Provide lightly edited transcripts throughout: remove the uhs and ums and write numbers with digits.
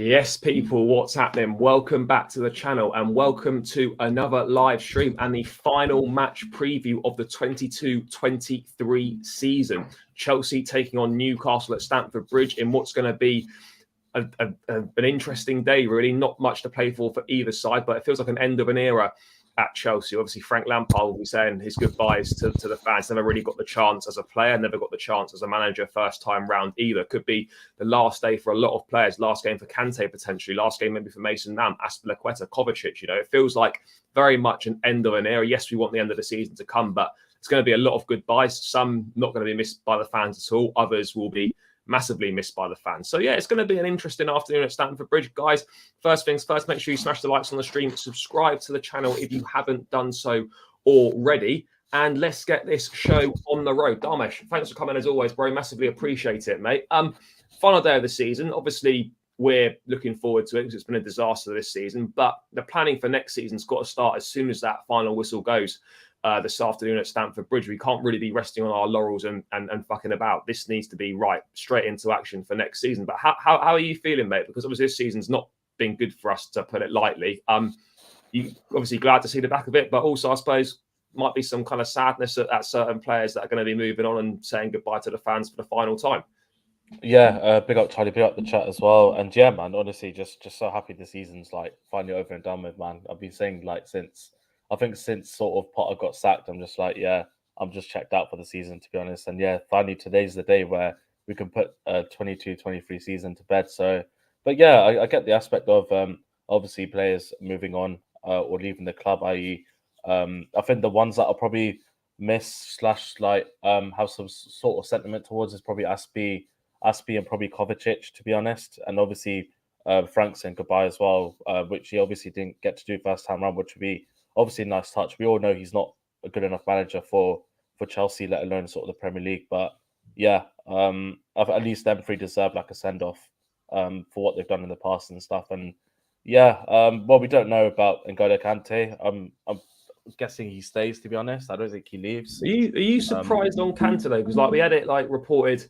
Yes, people, what's happening? Welcome back to the channel and welcome to another live stream and the final match preview of the 22-23 season. Chelsea taking on Newcastle at Stamford Bridge in what's going to be an interesting day, really. Not much to play for either side, but it feels like an end of an era at Chelsea. Obviously, Frank Lampard will be saying his goodbyes to the fans. Never really got the chance as a player, never got the chance as a manager first time round either. Could be the last day for a lot of players. Last game for Kante, potentially. Last game maybe for Mason Mount, Aspilicueta, Kovacic. You know, it feels like very much an end of an era. Yes, we want the end of the season to come, but it's going to be a lot of goodbyes. Some not going to be missed by the fans at all. Others will be massively missed by the fans. So yeah, it's going to be an interesting afternoon at Stamford Bridge. Guys, first things first, make sure you smash the likes on the stream, subscribe to the channel if you haven't done so already, and let's get this show on the road. Dharmesh, thanks for coming as always, bro. Massively appreciate it, mate. Final day of the season. Obviously, we're looking forward to it because it's been a disaster this season, but the planning for next season's got to start as soon as that final whistle goes. This afternoon at Stamford Bridge. We can't really be resting on our laurels and fucking about. This needs to be right straight into action for next season. But how are you feeling, mate? Because obviously this season's not been good for us, to put it lightly. You obviously glad to see the back of it, but also I suppose might be some kind of sadness at certain players that are going to be moving on and saying goodbye to the fans for the final time. Yeah, big up Charlie, big up the chat as well. And yeah, man, honestly, just so happy the season's like finally over and done with, man. I've been saying like since sort of Potter got sacked, I'm just like, yeah, I'm just checked out for the season, to be honest. And yeah, finally today's the day where we can put 22-23 season to bed. So, but yeah, I get the aspect of obviously players moving on or leaving the club, i.e. I think the ones that are probably miss / like have some sort of sentiment towards is probably Aspie and probably Kovacic, to be honest. And obviously Frank saying goodbye as well, which he obviously didn't get to do first time round, which would be obviously a nice touch. We all know he's not a good enough manager for Chelsea, let alone sort of the Premier League. But yeah, at least them three deserve like a send off for what they've done in the past and stuff. And yeah, well, we don't know about N'Golo Kante. I'm guessing he stays, to be honest. I don't think he leaves. Are you surprised on Kante though? Because like we had it like reported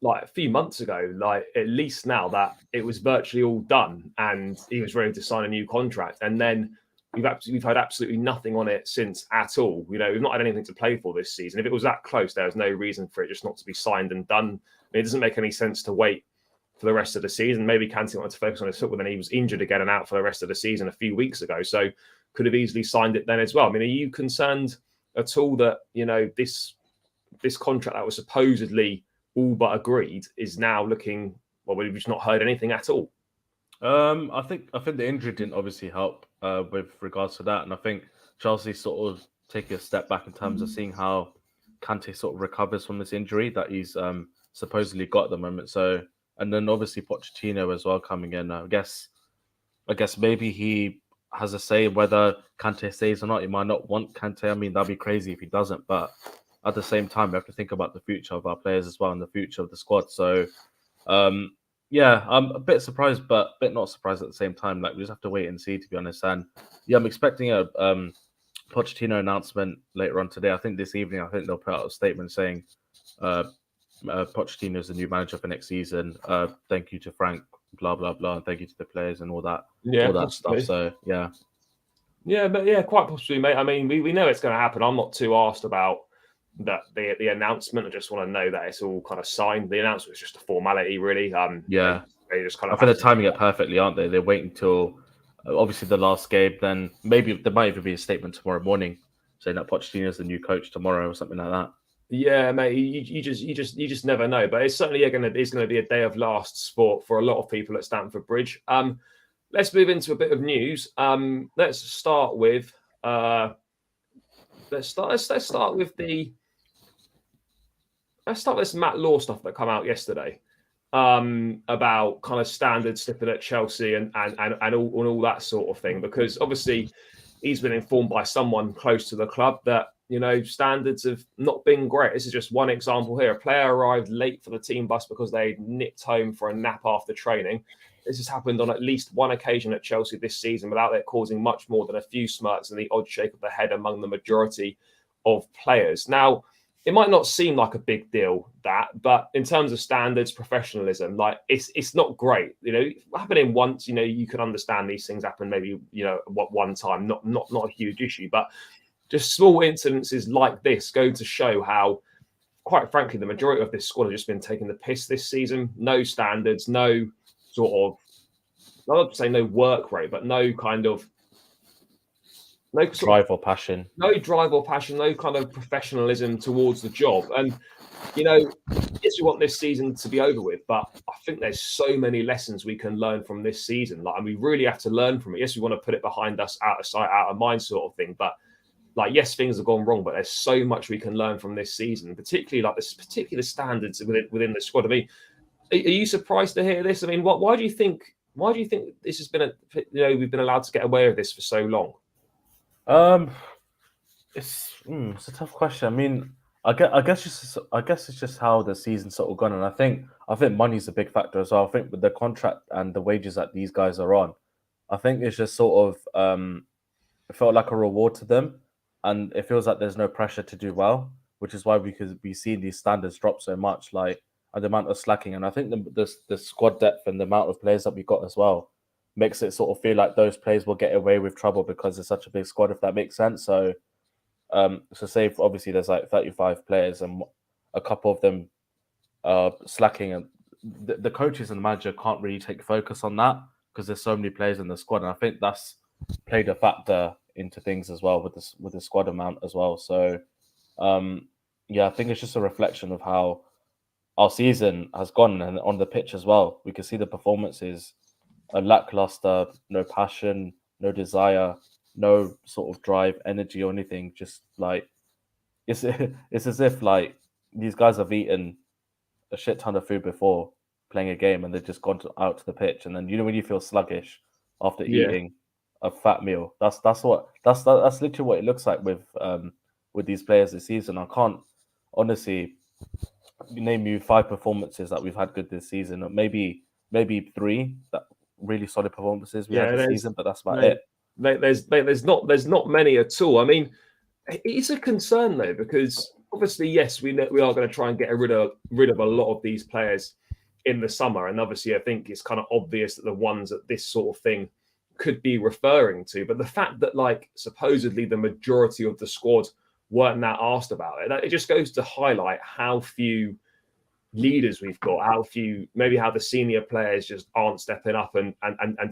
like a few months ago, like at least now that it was virtually all done and he was ready to sign a new contract, and then we've had absolutely nothing on it since at all. You know, we've not had anything to play for this season. If it was that close, there was no reason for it just not to be signed and done. I mean, it doesn't make any sense to wait for the rest of the season. Maybe Kante wanted to focus on his football, then he was injured again and out for the rest of the season a few weeks ago. So could have easily signed it then as well. I mean, are you concerned at all that, you know, this contract that was supposedly all but agreed is now looking, well, we've just not heard anything at all? I think the injury didn't obviously help with regards to that, and I think Chelsea sort of taking a step back in terms of seeing how Kante sort of recovers from this injury that he's supposedly got at the moment. So, and then obviously Pochettino as well coming in. I guess maybe he has a say whether Kante stays or not. He might not want Kante. I mean, that'd be crazy if he doesn't. But at the same time, we have to think about the future of our players as well and the future of the squad. So, yeah, I'm a bit surprised, but a bit not surprised at the same time. Like, we just have to wait and see, to be honest. And yeah, I'm expecting a Pochettino announcement later on today. I think this evening, I think they'll put out a statement saying Pochettino is the new manager for next season. Thank you to Frank, blah, blah, blah. And thank you to the players and all that stuff. So, yeah. Yeah, but yeah, quite possibly, mate. I mean, we know it's going to happen. I'm not too arsed about that the announcement. I just want to know that it's all kind of signed. The announcement was just a formality, really. Yeah, they just kind of. I think they're timing it perfectly, aren't they? They're waiting till obviously the last game. Then maybe there might even be a statement tomorrow morning saying that Pochettino is the new coach tomorrow or something like that. Yeah, mate. You just never know. But it's certainly going to be a day of last sport for a lot of people at Stamford Bridge. Let's move into a bit of news. Let's start with let's start with this Matt Law stuff that come out yesterday about kind of standards slipping at Chelsea and all that sort of thing, because obviously he's been informed by someone close to the club that, you know, standards have not been great. This is just one example here. A player arrived late for the team bus because they nipped home for a nap after training. This has happened on at least one occasion at Chelsea this season without it causing much more than a few smirks and the odd shake of the head among the majority of players. Now, it might not seem like a big deal, but in terms of standards, professionalism, like it's not great. Happening once, you can understand these things happen maybe, one time, not a huge issue, but just small incidences like this go to show how, quite frankly, the majority of this squad have just been taking the piss this season. No standards, no sort of, I don't say no work rate, but no kind of drive or passion. No drive or passion, no kind of professionalism towards the job. And, yes, we want this season to be over with, but I think there's so many lessons we can learn from this season. And we really have to learn from it. Yes, we want to put it behind us, out of sight, out of mind sort of thing. But yes, things have gone wrong, but there's so much we can learn from this season, particularly this particular standards within the squad. Are you surprised to hear this? Why do you think this has been we've been allowed to get away with this for so long? It's a tough question. I guess it's just how the season's sort of gone, and I think money's a big factor as well. I think with the contract and the wages that these guys are on, I think it's just sort of it felt like a reward to them, and it feels like there's no pressure to do well, which is why we see these standards drop so much, like, and the amount of slacking. And I think the squad depth and the amount of players that we got as well makes it sort of feel like those players will get away with trouble because it's such a big squad, if that makes sense. So say obviously there's like 35 players and a couple of them slacking, and the coaches and the manager can't really take focus on that because there's so many players in the squad, and I think that's played a factor into things as well with the squad amount as well. So I think it's just a reflection of how our season has gone, and on the pitch as well, we can see the performances are lackluster, no passion, no desire, no sort of drive, energy, or anything. Just like it's as if like these guys have eaten a shit ton of food before playing a game, and they've just gone out to the pitch, and then when you feel sluggish after eating a fat meal, that's literally what it looks like with these players this season. I can't honestly name you 5 performances that we've had good this season, or maybe 3 that really solid performances we had this season, but that's about it. There's not many at all. It's a concern though, because obviously, yes, we are going to try and get rid of a lot of these players in the summer, and obviously, I think it's kind of obvious that the ones that this sort of thing could be referring to. But the fact that supposedly the majority of the squad weren't that asked about it just goes to highlight how few leaders we've got, how the senior players just aren't stepping up and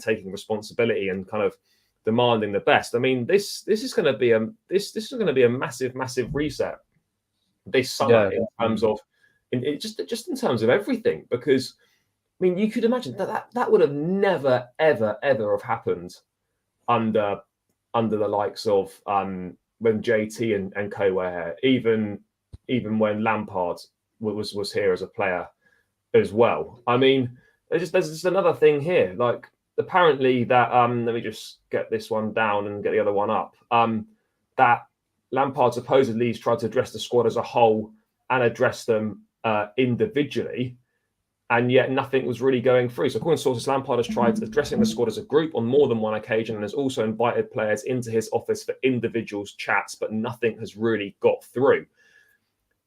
taking responsibility and kind of demanding the best. This is going to be a massive reset this summer in terms of just in terms of everything, because you could imagine that would have never ever have happened under the likes of when JT and co were here, even when Lampard was here as a player as well. There's just another thing here. Apparently that let me just get this one down and get the other one up. That Lampard supposedly has tried to address the squad as a whole and address them individually, and yet nothing was really going through. So according to sources, Lampard has tried addressing the squad as a group on more than one occasion and has also invited players into his office for individuals chats, but nothing has really got through.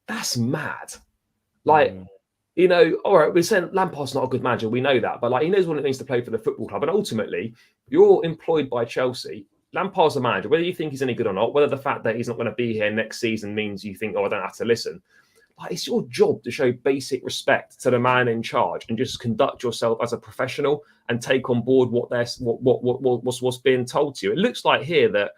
That's mad. All right, we're saying Lampard's not a good manager. We know that, but he knows what it means to play for the football club. And ultimately, you're employed by Chelsea. Lampard's a manager, whether you think he's any good or not, whether the fact that he's not going to be here next season means you think, I don't have to listen. It's your job to show basic respect to the man in charge and just conduct yourself as a professional and take on board what's being told to you. It looks like here that,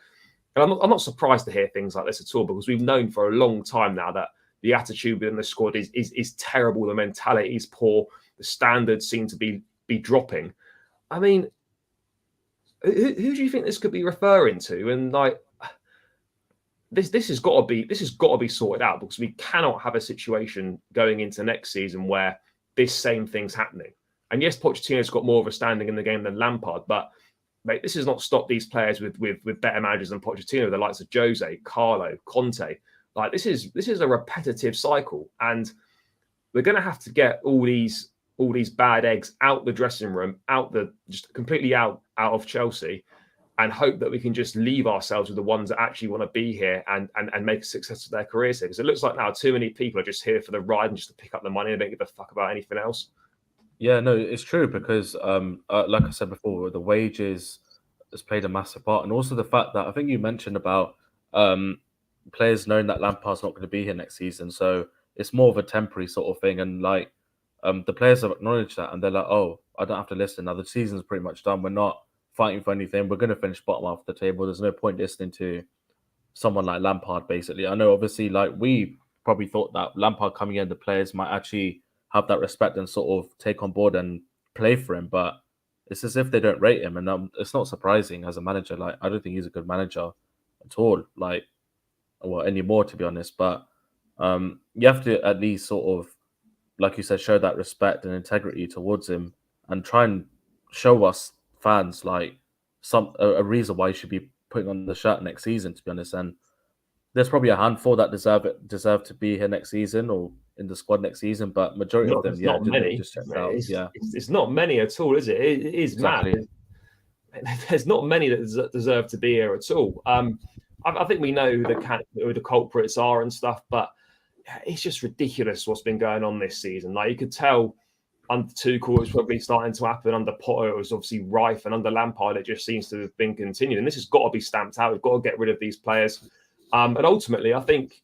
and I'm not surprised to hear things like this at all, because we've known for a long time now that the attitude within the squad is terrible. The mentality is poor. The standards seem to be dropping. Who do you think this could be referring to? And this has got to be sorted out, because we cannot have a situation going into next season where this same thing's happening. And yes, Pochettino's got more of a standing in the game than Lampard, but this has not stopped these players with better managers than Pochettino, the likes of Jose, Carlo, Conte. This is a repetitive cycle, and we're going to have to get all these bad eggs out the dressing room, just completely out of Chelsea, and hope that we can just leave ourselves with the ones that actually want to be here and make a success of their careers here. Because it looks like now too many people are just here for the ride and just to pick up the money and don't give a fuck about anything else. Yeah, no, it's true because, like I said before, the wages has played a massive part, and also the fact that I think you mentioned about players knowing that Lampard's not going to be here next season, so it's more of a temporary sort of thing, and like the players have acknowledged that, and they're like, "Oh, I don't have to listen now. The season's pretty much done. We're not fighting for anything. We're going to finish bottom half of the table. There's no point listening to someone like Lampard." Basically, I know obviously, like we probably thought that Lampard coming in, the players might actually have that respect and sort of take on board and play for him, but it's as if they don't rate him, and it's not surprising as a manager. Like I don't think he's a good manager at all, like well anymore to be honest. But you have to at least sort of, like you said, show that respect and integrity towards him, and try and show us fans like a reason why he should be putting on the shirt next season. To be honest, and there's probably a handful that deserve to be here next season or in the squad next season, but majority of them, It's not many. just checked out. It's not many at all, is it? It is Exactly. mad. There's not many that deserve to be here at all. I think we know who the culprits are and stuff, but it's just ridiculous what's been going on this season. Like you could tell under Tuchel it was probably starting to happen. Under Potter it was obviously rife, and under Lampard it just seems to have been continued. And this has got to be stamped out. We've got to get rid of these players. And ultimately, I think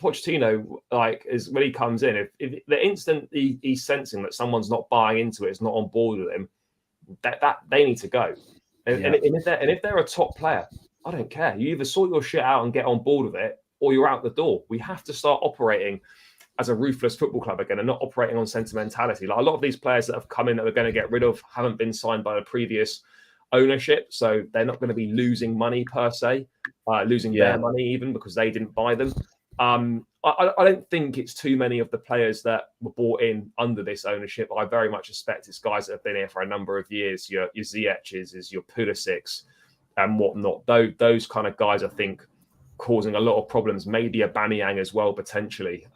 Pochettino, like, is when he comes in, if the instant he's sensing that someone's not buying into it, is not on board with him, that they need to go. And if they're a top player, I don't care. You either sort your shit out and get on board with it, or you're out the door. We have to start operating as a ruthless football club again and not operating on sentimentality. Like a lot of these players that have come in that we're going to get rid of haven't been signed by the previous ownership, so they're not going to be losing money per se, losing their money even because they didn't buy them. I don't think it's too many of the players that were bought in under this ownership. I very much suspect it's guys that have been here for a number of years. Your Ziyech's, your Pulisic's and whatnot. Those kind of guys, I think, causing a lot of problems. Maybe a Aubameyang as well, potentially.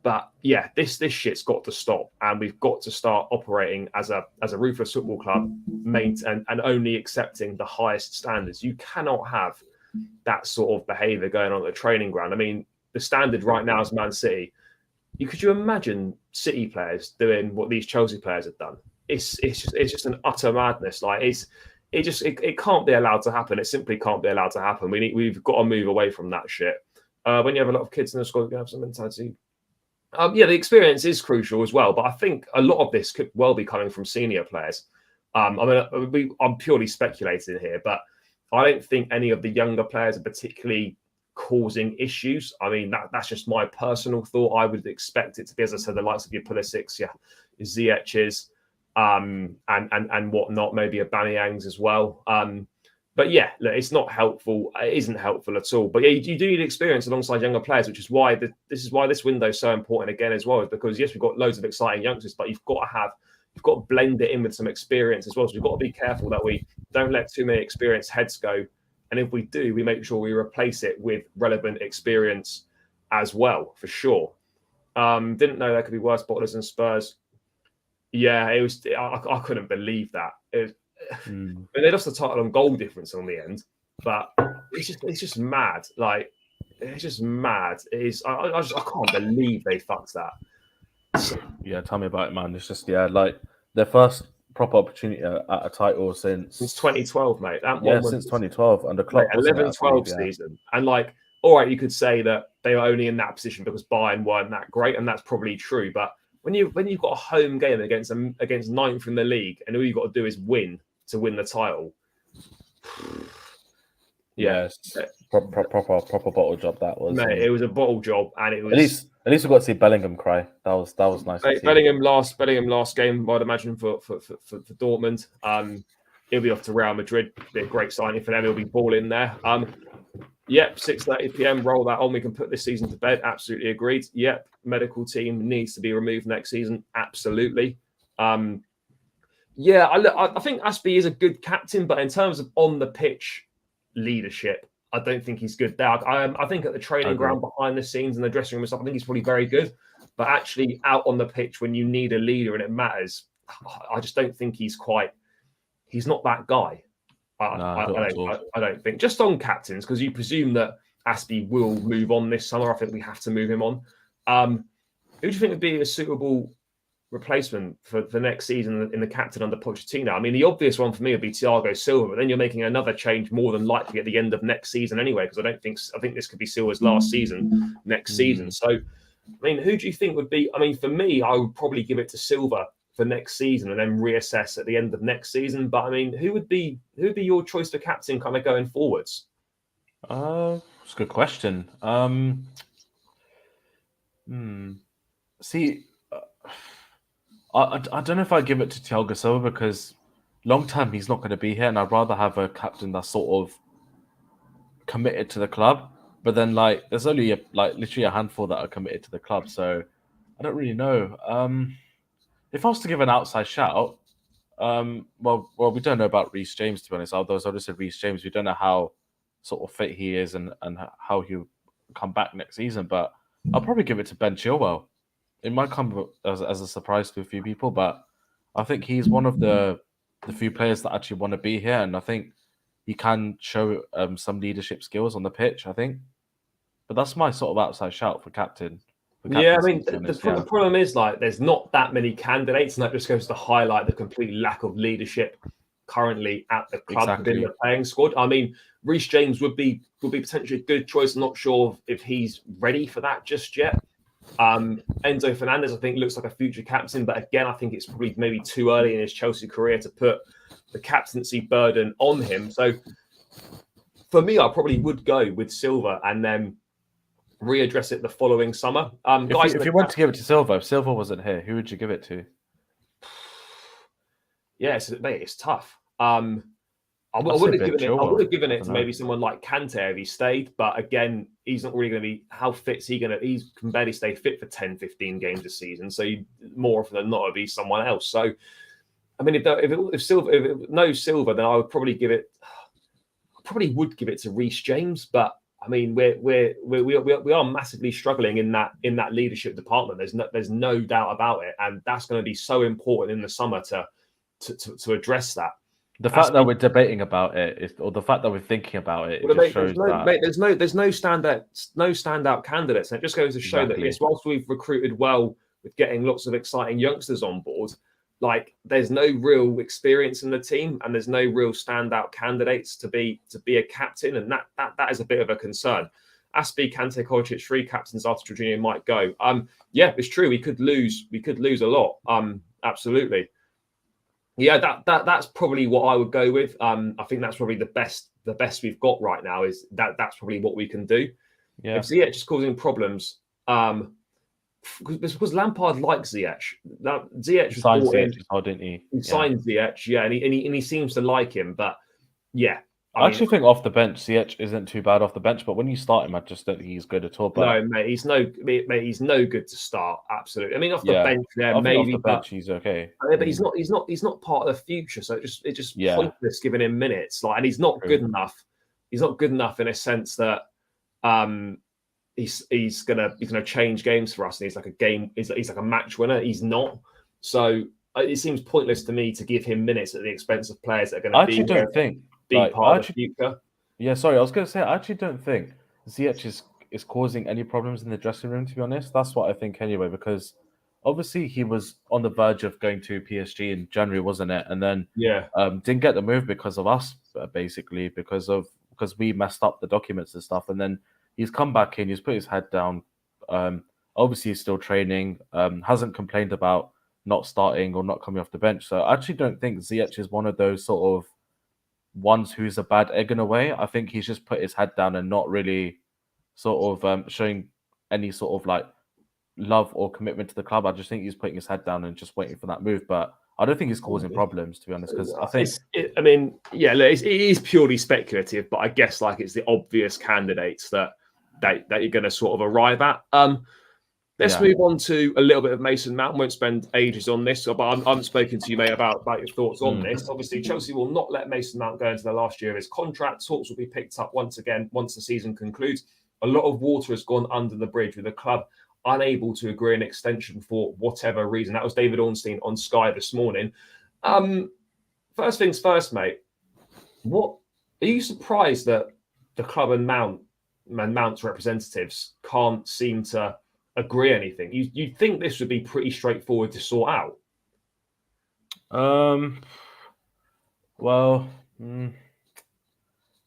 But yeah, this shit's got to stop, and we've got to start operating as a ruthless football club, and only accepting the highest standards. You cannot have that sort of behaviour going on at the training ground. I mean, the standard right now is Man City. Could you imagine City players doing what these Chelsea players have done? It's just an utter madness. Like it can't be allowed to happen. It simply can't be allowed to happen. We've got to move away from that shit. When you have a lot of kids in the squad, you have some mentality. The experience is crucial as well, but I think a lot of this could well be coming from senior players. I'm purely speculating here, but I don't think any of the younger players are particularly causing issues. I mean, that's just my personal thought. I would expect it to be, as I said, the likes of your Pulisic's, your Ziyech's, and whatnot, maybe a Aubameyang's as well. But yeah, look, it's not helpful. It isn't helpful at all. But yeah, you do need experience alongside younger players, which is why this window is so important again as well. Is because yes, we've got loads of exciting youngsters, but you've got to blend it in with some experience as well. So we've got to be careful that we don't let too many experienced heads go. And if we do, we make sure we replace it with relevant experience as well, for sure. Didn't know there could be worse bottlers than Spurs. Yeah, it was. I couldn't believe that. I mean, they lost the title on goal difference on the end, but it's just mad. Like it's just mad. It is. I can't believe they fucked that. Yeah, tell me about it, man. It's just like their first proper opportunity at a title since 2012, mate. Since 2012 under Klopp, 11-12 season. And like, all right, you could say that they were only in that position because Bayern weren't that great, and that's probably true. But when you've got a home game against ninth in the league, and all you've got to do is win to win the title. Proper bottle job that was. Mate, it was a bottle job, and it was at least we got to see Bellingham cry. That was nice. Bellingham last game, I'd imagine for Dortmund. He'll be off to Real Madrid. Be a great signing for them. He'll be balling there. 6:30 p.m. Roll that on. We can put this season to bed. Absolutely agreed. Yep. Medical team needs to be removed next season. Absolutely. I think Aspie is a good captain, but in terms of on the pitch leadership, I don't think he's good there. I think at the training ground, behind the scenes, and the dressing room and stuff, I think he's probably very good. But actually, out on the pitch when you need a leader and it matters, I just don't think he's not that guy. No, not at all. I don't think. Just on captains, because you presume that Aspie will move on this summer. I think we have to move him on. Who do you think would be a suitable replacement for next season in the captain under Pochettino? I mean, the obvious one for me would be Thiago Silva, but then you're making another change more than likely at the end of next season anyway, because I think this could be Silva's last season next season. So, I mean, who do you think would be? I mean, for me, I would probably give it to Silva for next season and then reassess at the end of next season. But I mean, who would be your choice for captain kind of going forwards? It's a good question. See, I don't know if I'd give it to Thiago Silva because long term he's not going to be here, and I'd rather have a captain that's sort of committed to the club. But then, like, there's only literally a handful that are committed to the club, so I don't really know. If I was to give an outside shout, well, we don't know about Reece James, to be honest. Although, as I just said, Reece James, we don't know how sort of fit he is and how he'll come back next season. But I'll probably give it to Ben Chilwell. It might come as a surprise to a few people, but I think he's one of the few players that actually want to be here, and I think he can show some leadership skills on the pitch, I think. But that's my sort of outside shout for captain. Yeah, I mean, the problem is, like, there's not that many candidates, and that just goes to highlight the complete lack of leadership currently at the club within the playing squad. I mean, Reece James would be potentially a good choice. I'm not sure if he's ready for that just yet. Enzo Fernandez, I think, looks like a future captain, but again, I think it's probably maybe too early in his Chelsea career to put the captaincy burden on him. So for me, I probably would go with Silva and then readdress it the following summer. If you want to give it to Silva, if Silva wasn't here, who would you give it to? Yeah, it's tough. I would have given it to maybe someone like Kante if he stayed, but again, he's not really going to be. How fit's he going to? He can barely stay fit for 10, 15 games a season. So more often than not, it'd be someone else. So, I mean, if no Silva, then I would probably give it. I probably would give it to Reece James, but I mean, we are massively struggling in that leadership department. There's no doubt about it, and that's going to be so important in the summer to address that. The fact that we're debating about it, or the fact that we're thinking about it, just shows that there's no standout candidates, and it just goes to show that yes, whilst we've recruited well with getting lots of exciting youngsters on board, like there's no real experience in the team, and there's no real standout candidates to be a captain, and that is a bit of a concern. Aspie, Kante, Kovacic, 3 captains after Jorginho might go. Yeah, it's true. We could lose a lot. Absolutely. Yeah, that's probably what I would go with. I think that's probably the best we've got right now. Is that's probably what we can do. Yeah. If Ziyech is causing problems, because Lampard likes Ziyech. Ziyech signed Ziyech, didn't he? He signed Ziyech, yeah, and he seems to like him. But yeah, I actually think off the bench, Ziyech isn't too bad off the bench. But when you start him, I just don't think he's good at all. But no, mate, he's no good to start. Absolutely. I mean, off the bench, maybe off the bench he's okay. But he's not part of the future. So it just pointless giving him minutes. Like, and he's not good enough. He's not good enough in a sense that he's gonna change games for us, and he's like a match winner. He's not. So it seems pointless to me to give him minutes at the expense of players that are going to be. I actually don't think. Part of the future. Yeah, sorry, I was going to say, I actually don't think Ziyech is causing any problems in the dressing room, to be honest. That's what I think anyway, because obviously he was on the verge of going to PSG in January, wasn't it? And then didn't get the move because of us, basically, because we messed up the documents and stuff. And then he's come back in, he's put his head down. Obviously, he's still training, hasn't complained about not starting or not coming off the bench. So I actually don't think Ziyech is one of those sort of ones who's a bad egg in a way. I think he's just put his head down and not really sort of showing any sort of like love or commitment to the club. I just think he's putting his head down and just waiting for that move. But I don't think he's causing problems, to be honest, because I think... it is purely speculative, but I guess like it's the obvious candidates that you're going to sort of arrive at. Let's move on to a little bit of Mason Mount. Won't spend ages on this, but I haven't spoken to you, mate, about your thoughts on this. Obviously, Chelsea will not let Mason Mount go into the last year of his contract. Talks will be picked up once again once the season concludes. A lot of water has gone under the bridge with the club unable to agree an extension for whatever reason. That was David Ornstein on Sky this morning. First things first, mate. What are you surprised that the club and Mount's representatives can't seem to agree anything? You'd think this would be pretty straightforward to sort out. Well,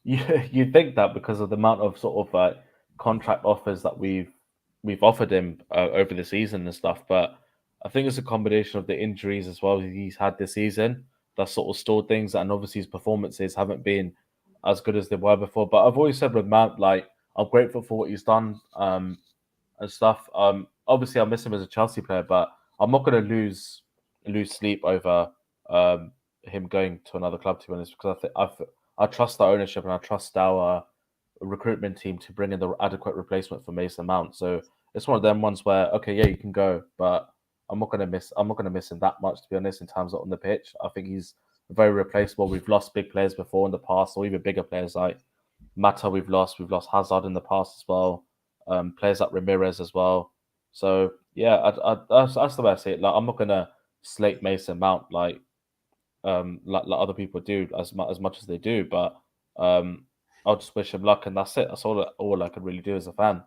you think that because of the amount of sort of contract offers that we've offered him over the season and stuff, but I think it's a combination of the injuries as well he's had this season that sort of stalled things, and obviously his performances haven't been as good as they were before. But I've always said with Mount, like I'm grateful for what he's done and stuff. Obviously I miss him as a Chelsea player, but I'm not going to lose sleep over him going to another club, to be honest, because I trust our ownership and I trust our recruitment team to bring in the adequate replacement for Mason Mount. So it's one of them ones where okay, yeah, you can go, but I'm not gonna miss him that much, to be honest, in terms of on the pitch. I think he's very replaceable. We've lost big players before in the past, or even bigger players like Mata. We've lost Hazard in the past as well. Players like Ramirez as well. So yeah, that's the way I see it. Like I'm not gonna slate Mason Mount like other people do as much as they do, but I'll just wish him luck, and that's it. That's all I could really do as a fan.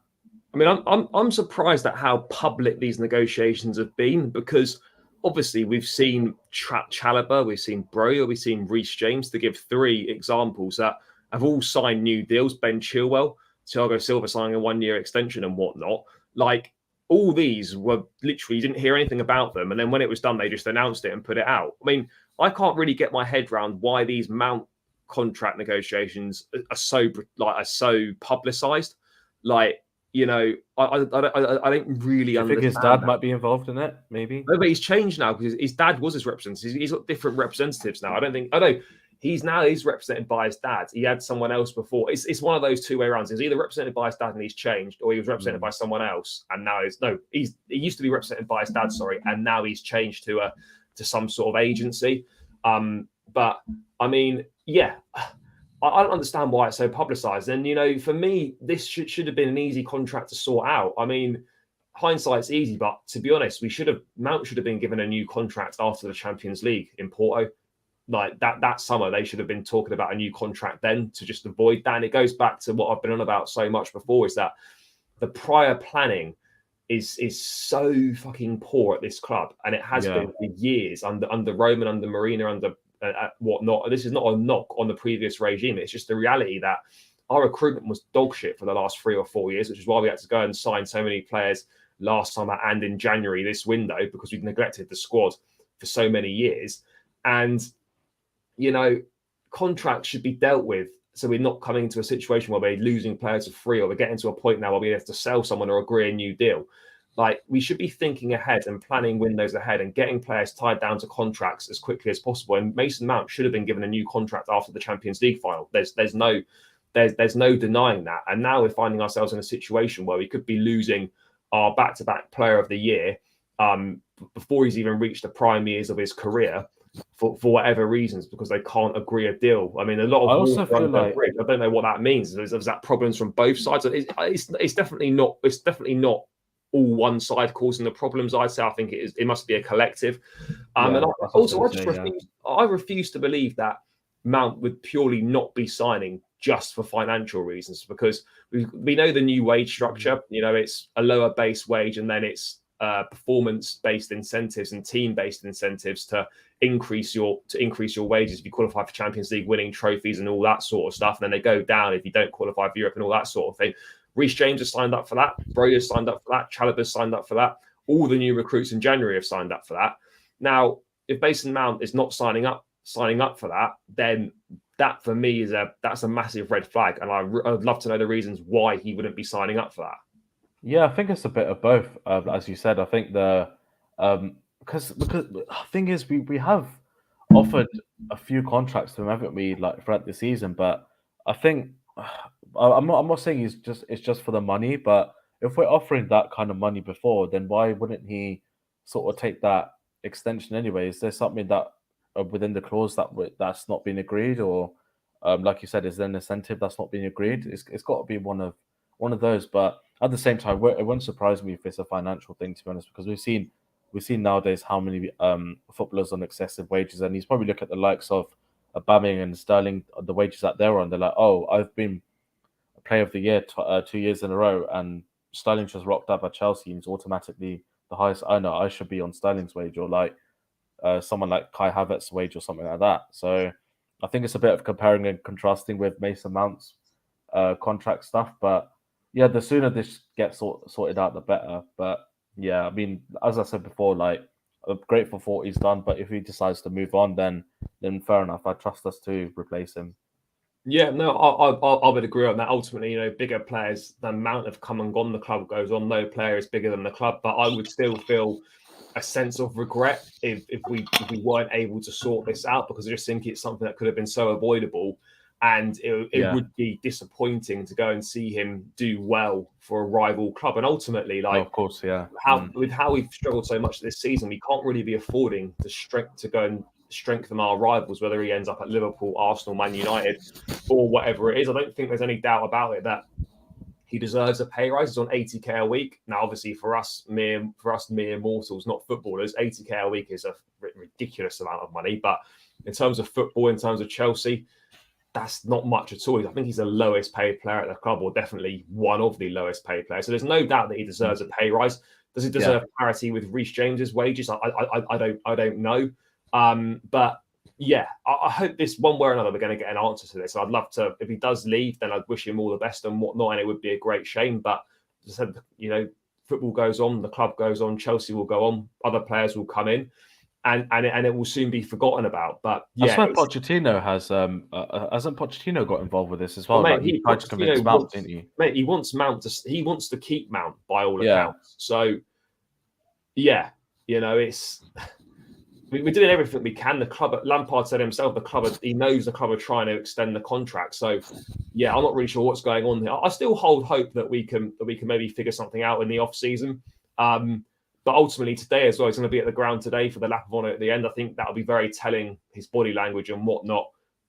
I mean, I'm surprised at how public these negotiations have been, because obviously we've seen Chalobah, we've seen Broja, we've seen Reece James, to give three examples that have all signed new deals. Ben Chilwell, Thiago Silva signing a 1 year extension and whatnot. Like, all these were literally, you didn't hear anything about them, and then when it was done, they just announced it and put it out. I mean, I can't really get my head around why these Mount contract negotiations are so publicized. Like, you know, I don't really Do you think understand his dad that. might be involved in it? Maybe. No, but he's changed now because his dad was his representative. He's got different representatives now. I know he's represented by his dad. He had someone else before. It's one of those two-way rounds. He's either represented by his dad and he's changed, or he was represented by someone else and now he used to be represented by his dad, sorry, and now he's changed to some sort of agency. But I mean, yeah. I don't understand why it's so publicized. And, you know, for me, this should have been an easy contract to sort out. I mean, hindsight's easy, but to be honest, Mount should have been given a new contract after the Champions League in Porto. Like that summer, they should have been talking about a new contract then to just avoid that. And it goes back to what I've been on about so much before, is that the prior planning is so fucking poor at this club, and it has been for years under Roman, under Marina, under whatnot. This is not a knock on the previous regime. It's just the reality that our recruitment was dog shit for the last 3 or 4 years, which is why we had to go and sign so many players last summer and in January this window, because we've neglected the squad for so many years. And, you know, contracts should be dealt with, so we're not coming into a situation where we're losing players for free, or we're getting to a point now where we have to sell someone or agree a new deal. Like, we should be thinking ahead and planning windows ahead and getting players tied down to contracts as quickly as possible. And Mason Mount should have been given a new contract after the Champions League final. There's no denying that. And now we're finding ourselves in a situation where we could be losing our back-to-back player of the year before he's even reached the prime years of his career for whatever reasons, because they can't agree a deal. I mean, a lot of I also feel like bridge. I don't know what that means. Is that problems from both sides? It's definitely not. It's definitely not all one side causing the problems. I'd say I think it must be a collective. And I refuse to believe that Mount would purely not be signing just for financial reasons, because we know the new wage structure. You know, it's a lower base wage, and then it's performance-based incentives and team-based incentives to increase your wages if you qualify for Champions League, winning trophies and all that sort of stuff. And then they go down if you don't qualify for Europe and all that sort of thing. Reece James has signed up for that. Broja signed up for that. Chalobah's signed up for that. All the new recruits in January have signed up for that. Now, if Mason Mount is not signing up for that, then that for me that's a massive red flag. And I'd love to know the reasons why he wouldn't be signing up for that. Yeah, I think it's a bit of both. As you said, I think because the thing is we have offered a few contracts to him, haven't we? Like throughout the season, but I think I'm not saying it's just for the money, but if we're offering that kind of money before, then why wouldn't he sort of take that extension anyway? Is there something that within the clause that's not been agreed, or like you said, is there an incentive that's not being agreed? It's got to be one of those. But at the same time, it wouldn't surprise me if it's a financial thing, to be honest, because we've seen nowadays how many footballers on excessive wages, and he's probably look at the likes of Aubameyang and Sterling, the wages that they're on, they're like, oh, I've been Player of the Year 2 years in a row, and Sterling's just rocked up at Chelsea and he's automatically the highest earner. I should be on Sterling's wage, or like someone like Kai Havertz's wage or something like that. So I think it's a bit of comparing and contrasting with Mason Mount's contract stuff. But yeah, the sooner this gets sorted out, the better. But yeah, I mean, as I said before, like I'm grateful for what he's done. But if he decides to move on, then fair enough. I trust us to replace him. Yeah, no, I would agree on that. Ultimately, bigger players, the amount of come and gone the club goes on. No player is bigger than the club, but I would still feel a sense of regret if we weren't able to sort this out, because I just think it's something that could have been so avoidable, and it would be disappointing to go and see him do well for a rival club. And ultimately, like, of course, yeah, with how we've struggled so much this season, we can't really be affording to go and strengthen our rivals, whether he ends up at Liverpool, Arsenal, Man United, or whatever it is. I don't think there's any doubt about it that he deserves a pay rise. He's on 80k a week. Now, obviously, for us mere mortals, not footballers, 80k a week is a ridiculous amount of money. But in terms of football, in terms of Chelsea, that's not much at all. I think he's the lowest paid player at the club, or definitely one of the lowest paid players. So there's no doubt that he deserves a pay rise. Does he deserve parity with Reece James's wages? I don't know. But yeah, I hope this one way or another we're going to get an answer to this. I'd love to, if he does leave, then I'd wish him all the best and whatnot, and it would be a great shame. But as I said, football goes on, the club goes on, Chelsea will go on, other players will come in, and it will soon be forgotten about. But yeah, I swear Pochettino hasn't Pochettino got involved with this as well? Mate, like, he tried to convince Mount, didn't he? Mate, he wants to keep Mount by all accounts. So yeah, it's. We're doing everything we can. The club, Lampard said himself, he knows the club are trying to extend the contract. So, yeah, I'm not really sure what's going on here. I still hold hope that we can maybe figure something out in the off season. But ultimately today as well, he's going to be at the ground today for the lap of honour at the end. I think that'll be very telling, his body language and whatnot,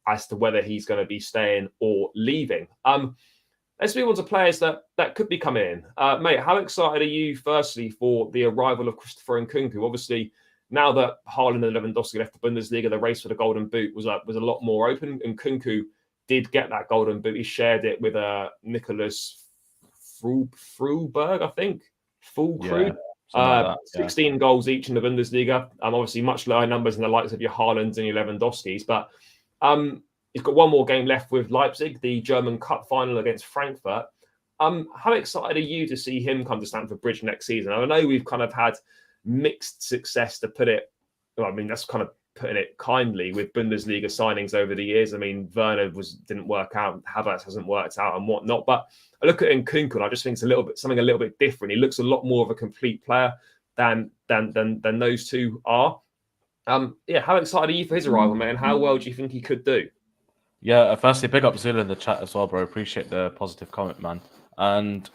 as to whether he's going to be staying or leaving. Let's move on to players that could be coming in. Mate, how excited are you, firstly, for the arrival of Christopher Nkunku? Obviously, now that Haaland and Lewandowski left the Bundesliga, the race for the Golden Boot was a lot more open. And Nkunku did get that Golden Boot. He shared it with Nicholas Fulberg, I think. Fulkrug. 16 goals each in the Bundesliga. Obviously, much lower numbers than the likes of your Haalands and your Lewandowskis. But he's got one more game left with Leipzig, the German Cup final against Frankfurt. How excited are you to see him come to Stamford Bridge next season? I know we've kind of had mixed success, to put it, well, I mean, that's kind of putting it kindly, with Bundesliga signings over the years. I mean, Werner didn't work out, Havertz hasn't worked out and whatnot, but I look at Nkunku and I just think it's something a little bit different. He looks a lot more of a complete player than those two are. Yeah, how excited are you for his arrival, man? How well do you think he could do? Yeah, firstly, big up Zula in the chat as well, bro. Appreciate the positive comment, man. And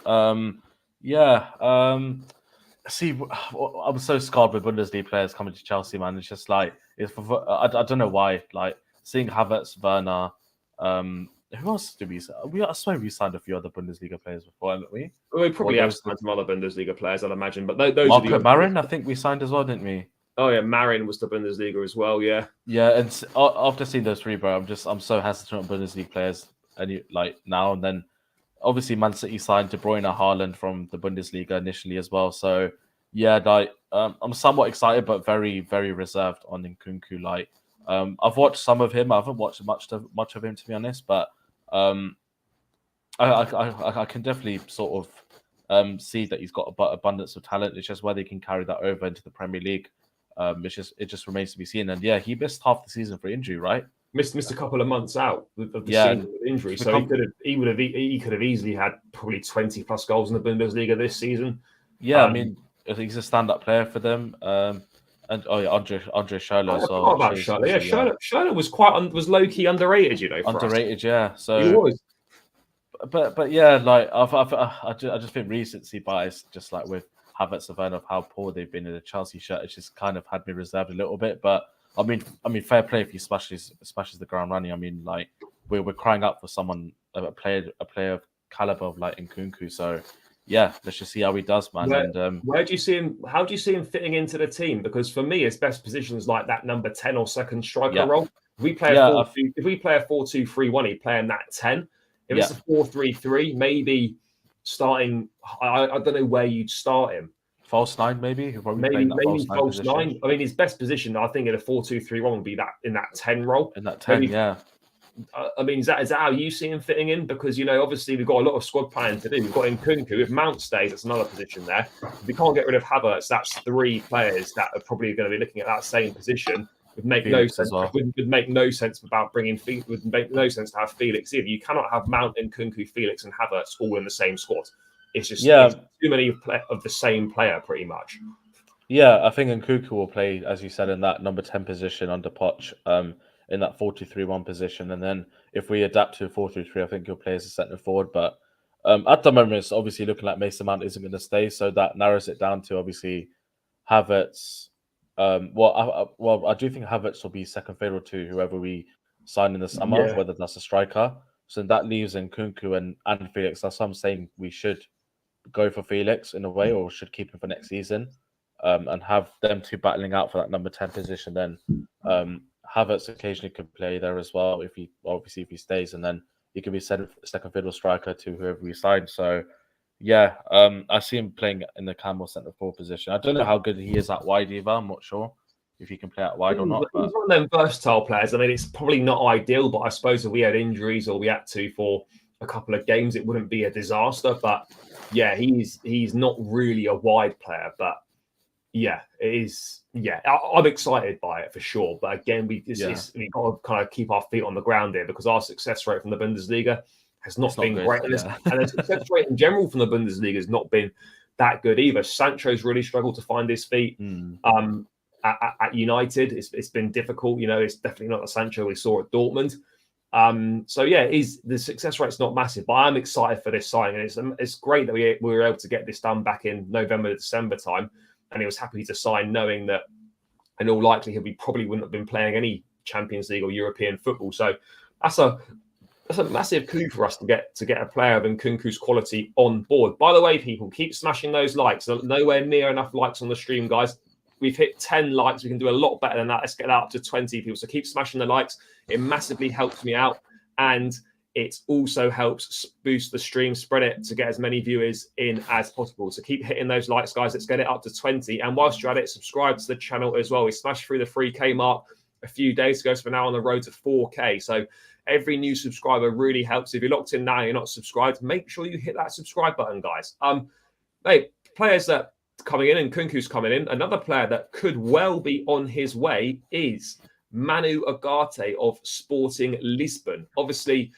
see, I'm so scarred with Bundesliga players coming to Chelsea, man. It's just like, I don't know why. Like, seeing Havertz, Werner, who else did we sign? I swear we signed a few other Bundesliga players before, haven't we? We probably have signed some other Bundesliga players, I'd imagine. But those Marco are the Marin, I think we signed as well, didn't we? Oh yeah, Marin was the Bundesliga as well. Yeah. Yeah, and after seeing those three, bro, I'm so hesitant on Bundesliga players, now and then. Obviously, Man City signed De Bruyne, Haaland from the Bundesliga initially as well. So, yeah, I'm somewhat excited, but very, very reserved on Nkunku. I've watched some of him. I haven't watched much of him, to be honest. But I can definitely sort of see that he's got abundance of talent. It's just whether he can carry that over into the Premier League. It just remains to be seen. And yeah, he missed half the season for injury, right? Missed a couple of months out of the season with injury, so he could have easily had probably 20 plus goals in the Bundesliga this season. Yeah, I mean, he's a stand-up player for them. And Andre Schürrle as well. About Schürrle, yeah, Schürrle was low key underrated, underrated, yeah. So he was. But yeah, I just think recency bias, just like with Havertz and Werner, of how poor they've been in a Chelsea shirt, it's just kind of had me reserved a little bit, but. I mean, fair play if he smashes the ground running. I mean, like we're crying out for someone, a player of caliber of like Nkunku. So yeah, let's just see how he does, man. Where do you see him? How do you see him fitting into the team? Because for me, his best position is like that number 10 or second striker role. If we play if we play a 4-2-3-1, he'd play in that 10. If it's a 4-3-3, maybe starting. I don't know where you'd start him. False 9, maybe. Maybe false 9. I mean, his best position, I think, in a 4-2-3-1 would be that in that 10 role. In that 10, maybe, yeah. I mean, is that how you see him fitting in? Because, you know, obviously we've got a lot of squad planning to do. We've got Nkunku. If Mount stays, that's another position there. If we can't get rid of Havertz, that's 3 players that are probably going to be looking at that same position. Would make Felix no sense. Would make no sense about bringing Felix. Would make no sense to have Felix either. You cannot have Mount, Nkunku, Felix, and Havertz all in the same squad. It's just it's too many of the same player, pretty much. Yeah, I think Nkunku will play, as you said, in that number 10 position under Poch, in that 4-2-3-1 position. And then if we adapt to a 4-3-3, I think he'll play as a centre forward. But at the moment, it's obviously looking like Mason Mount isn't going to stay. So that narrows it down to obviously Havertz. I do think Havertz will be second favourite to whoever we sign in the summer, whether that's a striker. So that leaves Nkunku and Felix. That's what I'm saying. We should go for Felix in a way, or should keep him for next season, and have them two battling out for that number 10 position. Then Havertz occasionally could play there as well if he stays, and then he could be second fiddle striker to whoever we sign. So yeah, I see him playing in the Campbell centre forward position. I don't know how good he is at wide either. I'm not sure if he can play out wide or not. He's one of them versatile players. I mean, it's probably not ideal, but I suppose if we had injuries or we had to for a couple of games, it wouldn't be a disaster. But yeah, he's not really a wide player, but yeah, it is. Yeah, I'm excited by it for sure. But again, we've got to kind of keep our feet on the ground here because our success rate from the Bundesliga has not been great. And the success rate in general from the Bundesliga has not been that good either. Sancho's really struggled to find his feet. At United, it's been difficult. You know, it's definitely not the Sancho we saw at Dortmund. So yeah, the success rate's not massive, but I'm excited for this signing. And it's great that we were able to get this done back in November, December time. And he was happy to sign, knowing that in all likelihood we probably wouldn't have been playing any Champions League or European football. So that's a massive coup for us to get a player of Nkunku's quality on board. By the way, people, keep smashing those likes. Nowhere near enough likes on the stream, guys. We've hit 10 likes. We can do a lot better than that. Let's get that up to 20 people. So keep smashing the likes. It massively helps me out. And it also helps boost the stream, spread it to get as many viewers in as possible. So keep hitting those likes, guys. Let's get it up to 20. And whilst you're at it, subscribe to the channel as well. We smashed through the 3K mark a few days ago. So we're now on the road to 4K. So every new subscriber really helps. If you're locked in now, you're not subscribed, make sure you hit that subscribe button, guys. Hey, players that coming in, and Nkunku's coming in. Another player that could well be on his way is Manu Ugarte of Sporting Lisbon. Obviously,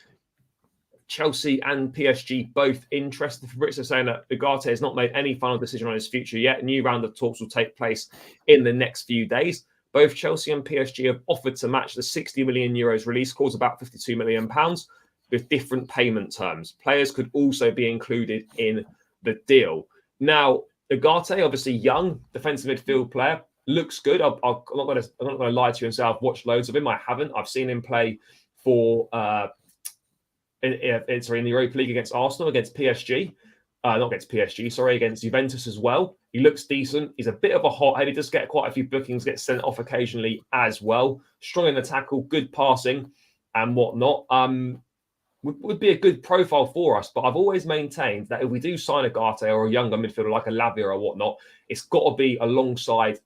Chelsea and PSG both interested. Fabrizio saying that Ugarte has not made any final decision on his future yet. A new round of talks will take place in the next few days. Both Chelsea and PSG have offered to match the 60 million euros release clause, about 52 million pounds, with different payment terms. Players could also be included in the deal. Now, Ugarte, obviously young defensive midfield player, looks good. I'm not going to lie to you and say I've watched loads of him. I haven't. I've seen him play for in the Europa League against Arsenal, against PSG. Not against PSG, sorry, against Juventus as well. He looks decent. He's a bit of a hothead. He does get quite a few bookings, gets sent off occasionally as well. Strong in the tackle, good passing and whatnot. Would be a good profile for us. But I've always maintained that if we do sign a Ugarte or a younger midfielder like a Lavia or whatnot, it's got to be alongside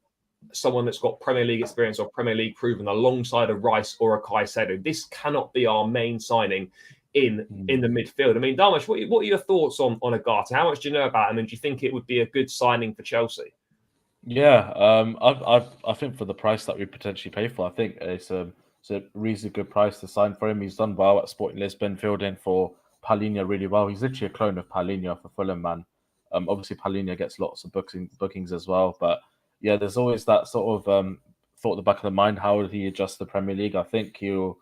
someone that's got Premier League experience or Premier League proven, alongside a Rice or a Caicedo. This cannot be our main signing in the midfield. I mean, Dharmesh, what are your thoughts on Ugarte? How much do you know about him, and do you think it would be a good signing for Chelsea? Yeah, I think for the price that we potentially pay for, I think it's a reasonably good price to sign for him. He's done well at Sporting Lisbon, filled in for Palhinha really well. He's literally a clone of Palhinha for Fulham, man. Obviously Palhinha gets lots of bookings as well, but yeah, there's always that sort of thought at the back of the mind, how will he adjust the Premier League? I think he'll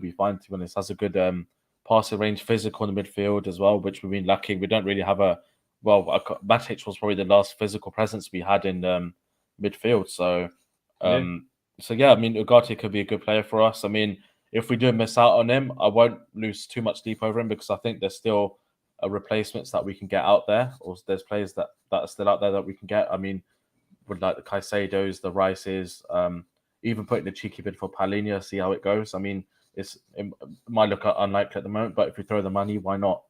be fine, to be honest. Has a good passing range, physical in the midfield as well, which we've been lacking. We don't really have Matic was probably the last physical presence we had in midfield. So yeah, I mean, Ugarte could be a good player for us. I mean, if we do miss out on him, I won't lose too much sleep over him, because I think there's still replacements that we can get out there, or there's players that are still out there that we can get. I mean, with like the Caicedos, the Rices, even putting a cheeky bid for Palhinha, see how it goes. I mean, it might look unlikely at the moment, but if we throw the money, why not?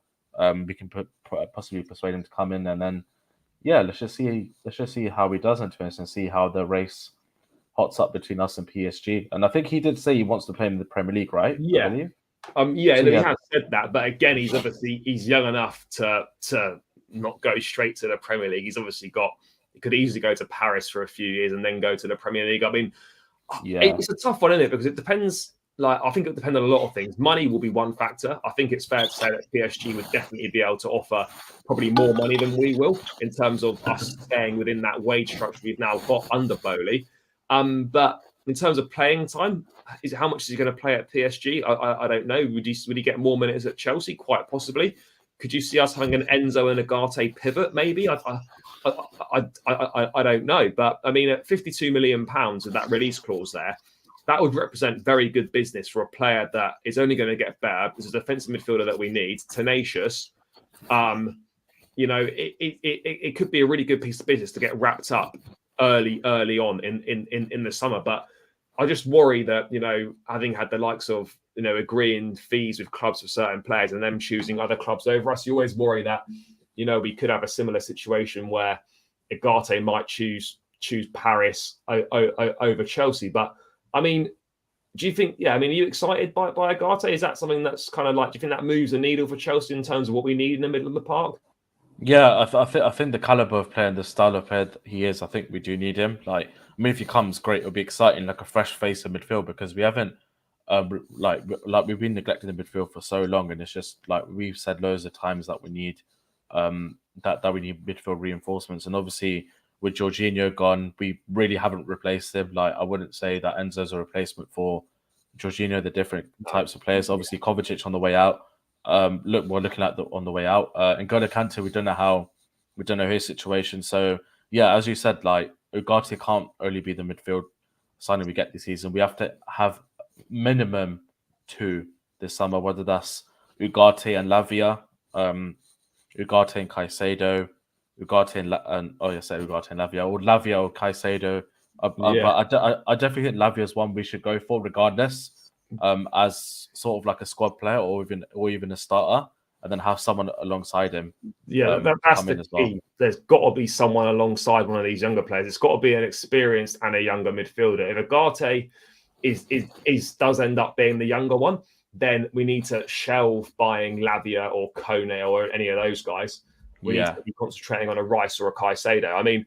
We can possibly persuade him to come in, and then let's just see how he does into this and see how the race hots up between us and PSG. And I think he did say he wants to play in the Premier League, right? Yeah. I believe. He has said that, but again, he's young enough to not go straight to the Premier League. He's obviously he could easily go to Paris for a few years and then go to the Premier League. I mean, it's a tough one, isn't it? Because it depends. Like, I think it depends on a lot of things. Money will be one factor. I think it's fair to say that PSG would definitely be able to offer probably more money than we will in terms of us staying within that wage structure we've now got under Bowley. But in terms of playing time, how much is he going to play at PSG? I don't know. Would he get more minutes at Chelsea? Quite possibly. Could you see us having an Enzo and Ugarte pivot? Maybe. I don't know. But I mean, at £52 million with that release clause there, that would represent very good business for a player that is only going to get better. This is a defensive midfielder that we need, tenacious. It could be a really good piece of business to get wrapped up early on in the summer. But I just worry that, having had the likes of, agreeing fees with clubs for certain players and them choosing other clubs over us, you always worry that, we could have a similar situation where Ugarte might choose Paris over Chelsea. But I mean, do you think, are you excited by Ugarte? Is that something that's kind of like, do you think that moves the needle for Chelsea in terms of what we need in the middle of the park? Yeah, I think the caliber of player and the style of player he is, I think we do need him. Like, if he comes, great, it'll be exciting, like a fresh face in midfield, because we haven't, like we've been neglecting the midfield for so long, and it's just like we've said loads of times that we need, that we need midfield reinforcements, and obviously with Jorginho gone, we really haven't replaced him. Like, I wouldn't say that Enzo's a replacement for Jorginho. The different types of players. Obviously, Kovacic on the way out. We're looking at on the way out. And N'Golo Kante, we don't know his situation. So yeah, as you said, like Ugarte can't only be the midfield signing we get this season. We have to have minimum 2 this summer, whether that's Ugarte and Lavia, Ugarte and Caicedo, Ugarte and Lavia, or Lavia or Caicedo. But I definitely think Lavia is one we should go for regardless, as sort of like a squad player or even a starter, and then have someone alongside him. Yeah, that's the key. Well. There's got to be someone alongside one of these younger players. It's got to be an experienced and a younger midfielder. If Ugarte does end up being the younger one, then we need to shelve buying Lavia or Kone or any of those guys. We need to be concentrating on a Rice or a Caicedo. I mean,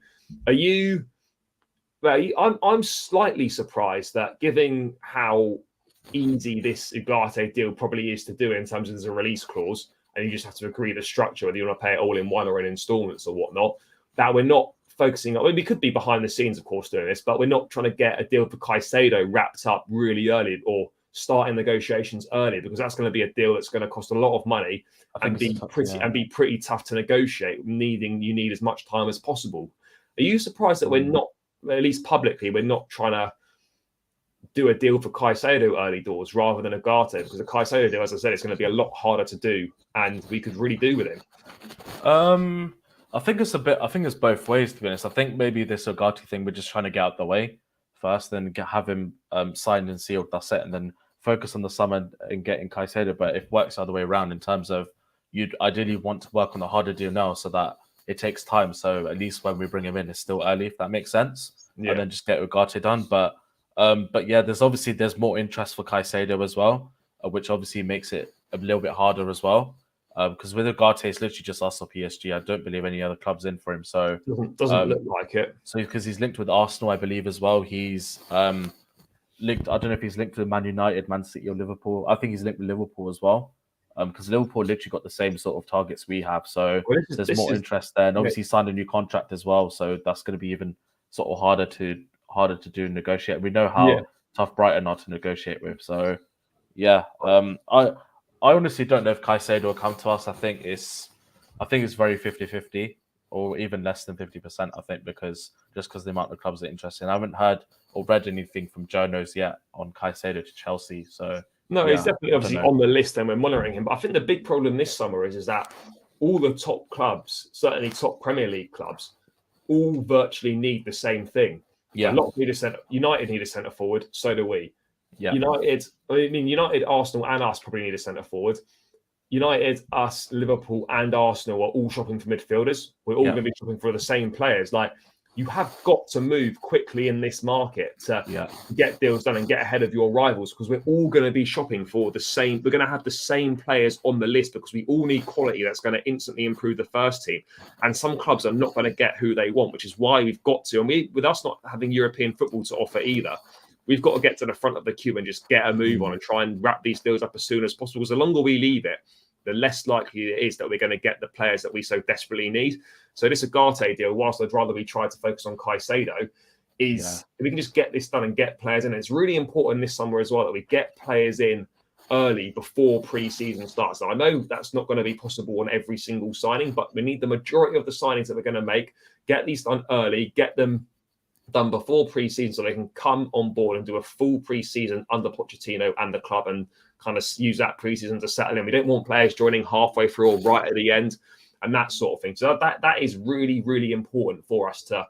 I'm slightly surprised that, given how easy this Ugarte deal probably is to do in terms of there's a release clause and you just have to agree the structure, whether you want to pay it all in one or in installments or whatnot, that we're not focusing on. I mean, we could be behind the scenes, of course, doing this, but we're not trying to get a deal for Caicedo wrapped up really early or starting negotiations early, because that's going to be a deal that's going to cost a lot of money and be pretty tough to negotiate. You need as much time as possible. Are you surprised that we're not, at least publicly, we're not trying to do a deal for Caicedo early doors rather than Ugarte? Because the Caicedo deal, as I said, it's going to be a lot harder to do, and we could really do with him. I think it's both ways, to be honest. I think maybe this Ugarte thing, we're just trying to get out the way first, then have him signed and sealed, that's it, and then focus on the summer and getting Caicedo. But it works the other way around, in terms of you'd ideally want to work on the harder deal now so that it takes time. So at least when we bring him in, it's still early, if that makes sense. Yeah. And then just get Ugarte done. But yeah, there's more interest for Caicedo as well, which obviously makes it a little bit harder as well. Because with Ugarte, it's literally just us or PSG. I don't believe any other clubs in for him. So doesn't look like it. So because he's linked with Arsenal, I believe, as well. He's linked. I don't know if he's linked to Man United, Man City, or Liverpool. I think he's linked with Liverpool as well. Because Liverpool literally got the same sort of targets we have. So there's more interest there. And obviously he signed a new contract as well. So that's going to be even sort of harder to do and negotiate. We know how tough Brighton are to negotiate with. So yeah, I honestly don't know if Caicedo will come to us. I think it's very 50-50 or even less than 50%, I think, because the amount of clubs that are interested. I haven't heard or read anything from journos yet on Caicedo to Chelsea. So no, he's definitely obviously on the list and we're monitoring him. But I think the big problem this summer is that all the top clubs, certainly top Premier League clubs, all virtually need the same thing. Yeah. A lot of need a centre. United need a centre forward. So do we. Yeah. United, Arsenal, and us probably need a centre forward. United, us, Liverpool, and Arsenal are all shopping for midfielders. We're all going to be shopping for the same players. Like, you have got to move quickly in this market to get deals done and get ahead of your rivals, because we're all going to be shopping for the same. We're going to have the same players on the list because we all need quality that's going to instantly improve the first team. And some clubs are not going to get who they want, which is why we've got to. And with us not having European football to offer either, we've got to get to the front of the queue and just get a move on and try and wrap these deals up as soon as possible. Because the longer we leave it, the less likely it is that we're going to get the players that we so desperately need. So this Ugarte deal, whilst I'd rather we try to focus on Caicedo, is if we can just get this done and get players in. It's really important this summer as well that we get players in early before pre-season starts. Now, I know that's not going to be possible on every single signing, but we need the majority of the signings that we're going to make, get these done early, get them done before pre-season so they can come on board and do a full pre-season under Pochettino and the club and kind of use that pre-season to settle in. We don't want players joining halfway through or right at the end and that sort of thing. So that is really, really important for us to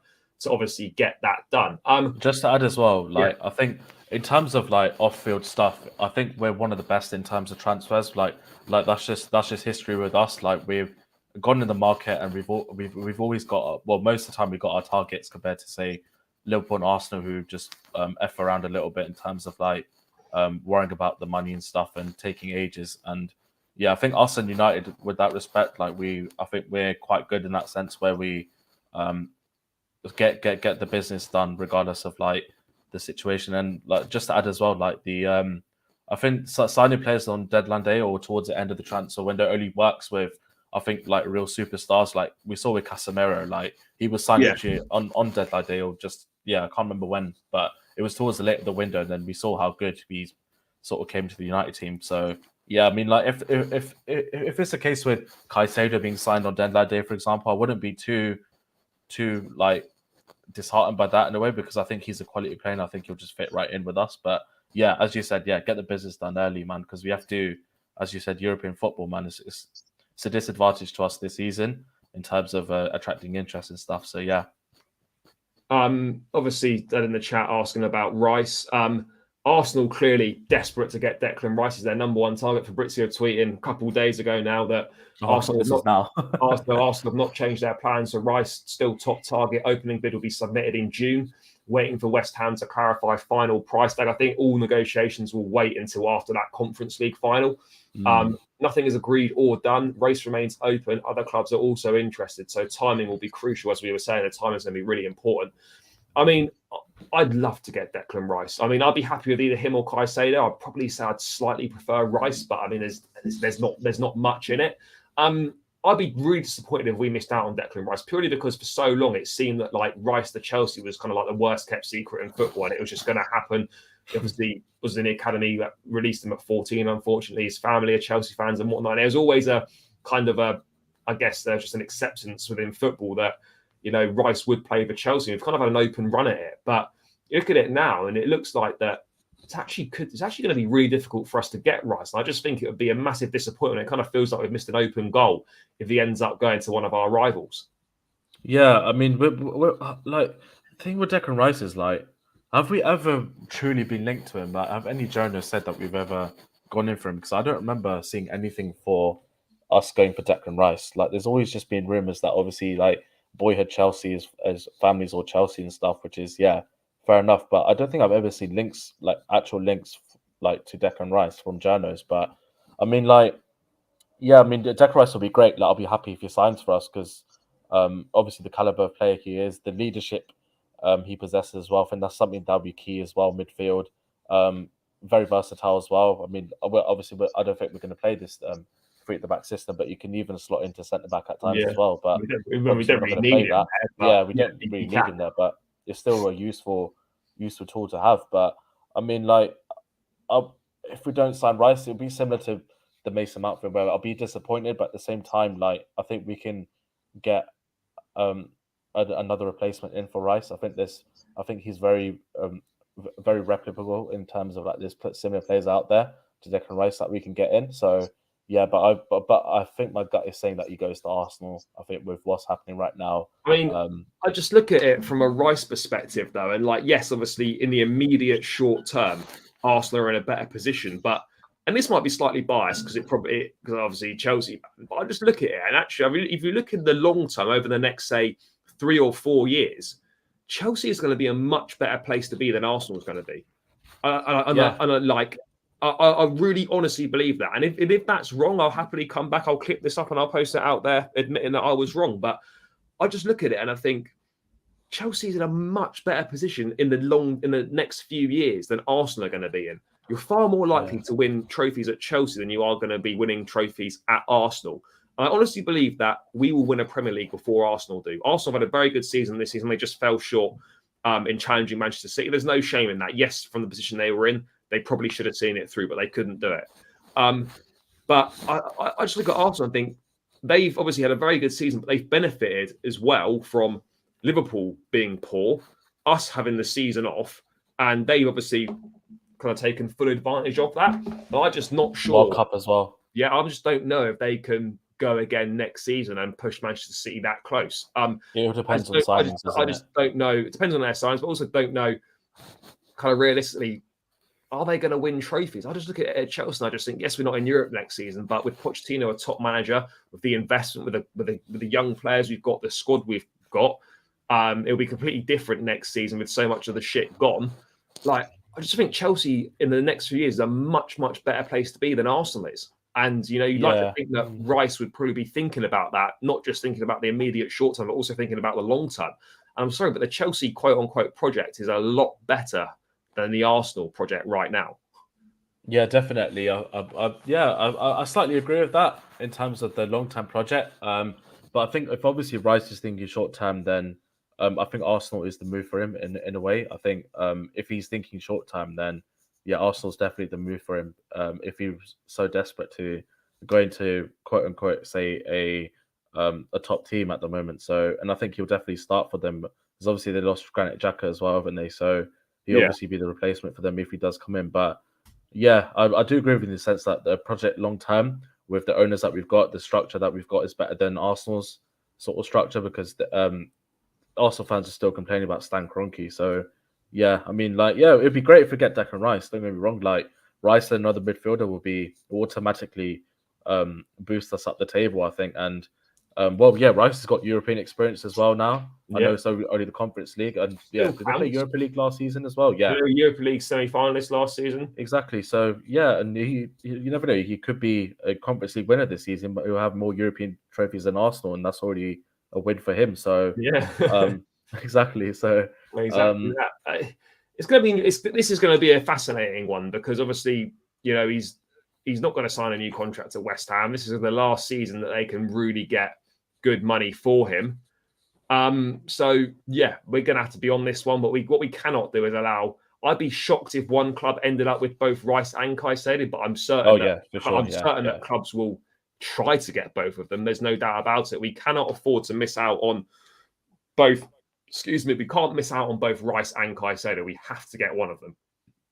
obviously get that done. Just to add as well, I think in terms of off-field stuff, I think we're one of the best in terms of transfers. Like that's just history with us. Like, we've gone in the market and we've always got, well, most of the time we got our targets compared to, say, Liverpool and Arsenal, who just F around a little bit in terms of worrying about the money and stuff and taking ages. And I think us and United, with that respect, I think we're quite good in that sense, where we get the business done regardless of the situation. And just to add as well, I think signing players on deadline day or towards the end of the transfer window only works with, I think, real superstars. Like we saw with Casemiro, he was signed actually on deadline day, or just I can't remember when, but it was towards the late of the window. And then we saw how good he sort of came to the United team. So I mean, if it's a case with Caicedo being signed on deadline day, for example, I wouldn't be too disheartened by that in a way, because I think he's a quality player and I think he'll just fit right in with us. But as you said, get the business done early, man, because we have to, as you said, European football, man, it's a disadvantage to us this season in terms of attracting interest and stuff. So obviously, Dad in the chat asking about Rice. Arsenal clearly desperate to get Declan Rice as their number one target. Fabrizio tweeting a couple of days ago now that Arsenal have not changed their plans. So Rice still top target. Opening bid will be submitted in June. Waiting for West Ham to clarify final price tag. I think all negotiations will wait until after that Conference League final. Nothing is agreed or done. Race remains open. Other clubs are also interested. So timing will be crucial. As we were saying, the timing is going to be really important. I mean, I'd love to get Declan Rice. I mean, I'd be happy with either him or Caicedo. I'd probably say I'd slightly prefer Rice, but I mean, there's not much in it. I'd be really disappointed if we missed out on Declan Rice, purely because for so long it seemed that Rice to Chelsea was kind of the worst kept secret in football, and it was just going to happen. Obviously, was in the academy that released him at 14. Unfortunately, his family are Chelsea fans and whatnot. And there was always a kind of I guess there's just an acceptance within football that Rice would play for Chelsea. We've kind of had an open run at it, but you look at it now, and it looks like that it's actually going to be really difficult for us to get Rice. And I just think it would be a massive disappointment. It kind of feels like we've missed an open goal if he ends up going to one of our rivals. Yeah, I mean, we're the thing with Declan Rice is have we ever truly been linked to him? Have any journalists said that we've ever gone in for him? Because I don't remember seeing anything for us going for Declan Rice. There's always just been rumors that obviously boyhood Chelsea as families or Chelsea and stuff, which is fair enough. But I don't think I've ever seen links, actual links to Declan Rice from journalists. But I mean, Declan Rice will be great. I'll be happy if he signs for us, because obviously the caliber of player he is, the leadership he possesses as well. I think that's something that'll be key as well. Midfield, very versatile as well. I mean, obviously I don't think we're going to play this three at the back system, but you can even slot into centre back at times as well. But we don't really need that. We don't really need him there, but it's still a useful tool to have. But I mean, if we don't sign Rice, it'll be similar to the Mason Mount thing, where I'll be disappointed, but at the same time, I think we can get another replacement in for Rice. I think he's very very replicable in terms of there's similar players out there to Declan Rice that we can get in. So Yeah, but I think my gut is saying that he goes to Arsenal. I think with what's happening right now. I mean, I just look at it from a Rice perspective, though, and like, yes, obviously, in the immediate short term, Arsenal are in a better position. But and this might be slightly biased because because obviously Chelsea. But I just look at it, and actually, I mean, if you look in the long term, over the next say 3 or 4 years, Chelsea is going to be a much better place to be than Arsenal is going to be. I really honestly believe that. And if that's wrong, I'll happily come back. I'll clip this up and I'll post it out there admitting that I was wrong. But I just look at it and I think Chelsea's in a much better position in the next few years than Arsenal are going to be in. You're far more likely to win trophies at Chelsea than you are going to be winning trophies at Arsenal. And I honestly believe that we will win a Premier League before Arsenal do. Arsenal had a very good season this season. They just fell short in challenging Manchester City. There's no shame in that. Yes, from the position they were in, they probably should have seen it through, but they couldn't do it. But I just look at Arsenal and think they've obviously had a very good season, but they've benefited as well from Liverpool being poor, us having the season off, and they've obviously kind of taken full advantage of that. But I'm just not sure. World Cup as well. Yeah, I just don't know if they can go again next season and push Manchester City that close. It depends on signings. I just don't know. It depends on their signings, but also don't know kind of realistically, are they going to win trophies? I just look at Chelsea and I just think, yes, we're not in Europe next season, but with Pochettino, a top manager, with the investment, with the young players we've got, the squad we've got, it'll be completely different next season with so much of the shit gone. Like, I just think Chelsea in the next few years is a much, much better place to be than Arsenal is. And, you know, you'd like to think that Rice would probably be thinking about that, not just thinking about the immediate short term, but also thinking about the long term. And I'm sorry, but the Chelsea quote unquote project is a lot better than the Arsenal project right now. Yeah, definitely. I slightly agree with that in terms of the long-term project. But I think if obviously Rice is thinking short-term, then I think Arsenal is the move for him in a way. I think if he's thinking short-term, then yeah, Arsenal's definitely the move for him. If he was so desperate to go into quote-unquote say a top team at the moment. So, and I think he'll definitely start for them because obviously they lost Granit Xhaka as well, haven't they? So he'll obviously be the replacement for them if he does come in. But yeah, I do agree with you in the sense that the project long term with the owners that we've got, the structure that we've got is better than Arsenal's sort of structure because Arsenal fans are still complaining about Stan Kroenke. So yeah, I mean, like, yeah, it'd be great if we get Declan Rice. Don't get me wrong. Like Rice and another midfielder will automatically boost us up the table, I think. And well, yeah, Rice has got European experience as well now. I know so only the Conference League, and yeah, did they play Europa League last season as well? Yeah, Europa League semi-finalist last season. Exactly. So yeah, and you never know. He could be a Conference League winner this season, but he'll have more European trophies than Arsenal, and that's already a win for him. So yeah, exactly. So exactly that. It's going to be. This is going to be a fascinating one because obviously, you know, he's not going to sign a new contract at West Ham. This is the last season that they can really get good money for him. So yeah, we're going to have to be on this one. But what we cannot do is allow. I'd be shocked if one club ended up with both Rice and Caicedo, but I'm certain. That clubs will try to get both of them. There's no doubt about it. We cannot afford to miss out on both. Excuse me, we can't miss out on both Rice and Caicedo. We have to get one of them.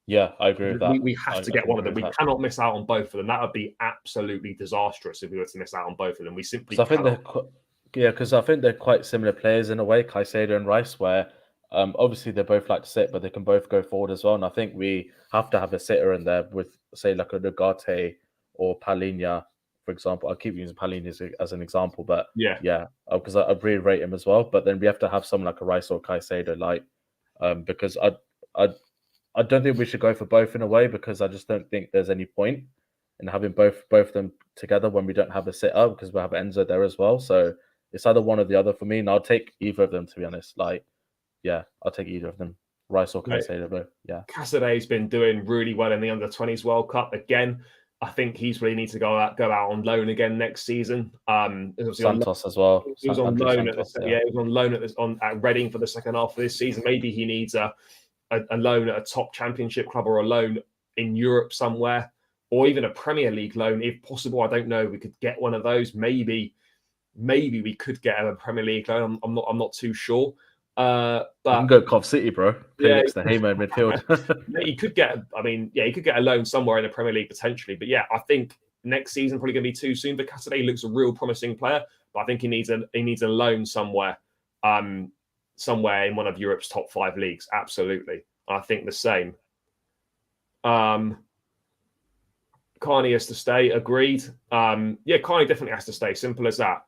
Yeah, I agree with that. We have to get one of them. We cannot miss out on both of them. That would be absolutely disastrous if we were to miss out on both of them. We simply cannot. Because I think they're quite similar players in a way, Caicedo and Rice, where obviously they both like to sit, but they can both go forward as well. And I think we have to have a sitter in there with, say, like a Ugarte or Palhinha, for example. I keep using Palhinha as an example, but yeah, because I really rate him as well. But then we have to have someone like a Rice or Caicedo, like because I don't think we should go for both in a way because I just don't think there's any point in having both of them together when we don't have a sitter because we have Enzo there as well. So it's either one or the other for me, and I'll take either of them, to be honest. Like, yeah, I'll take either of them, Rice or Caicedo, but yeah. Caicedo's been doing really well in the Under-20s World Cup. Again, I think he's really need to go out on loan again next season. Santos as well. He was on loan he was on loan at Reading for the second half of this season. Maybe he needs a loan at a top championship club or a loan in Europe somewhere, or even a Premier League loan if possible. I don't know. We could get one of those. Maybe we could get a Premier League loan. I'm not too sure. But you can go Cov City, bro. Play next to Hamer in midfield. He could get. He could get a loan somewhere in the Premier League potentially. But yeah, I think next season probably going to be too soon for Cassidy. He looks a real promising player, but I think he needs a loan somewhere, somewhere in one of Europe's top 5 leagues. Absolutely, I think the same. Carney has to stay. Agreed. Carney definitely has to stay. Simple as that.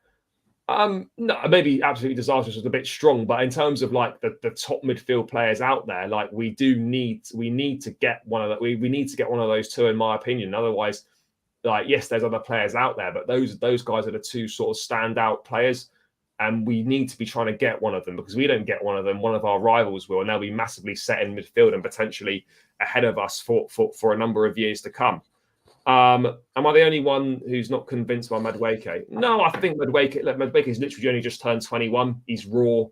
No, maybe absolutely disastrous was a bit strong, but in terms of like the top midfield players out there, like we need to get one of that. We need to get one of those two, in my opinion. Otherwise, like yes, there's other players out there, but those guys are the two sort of standout players, and we need to be trying to get one of them, because we don't get one of them, one of our rivals will, and they'll be massively set in midfield and potentially ahead of us for a number of years to come. Am I the only one who's not convinced by Madueke? No, I think Madueke's literally only just turned 21. He's raw.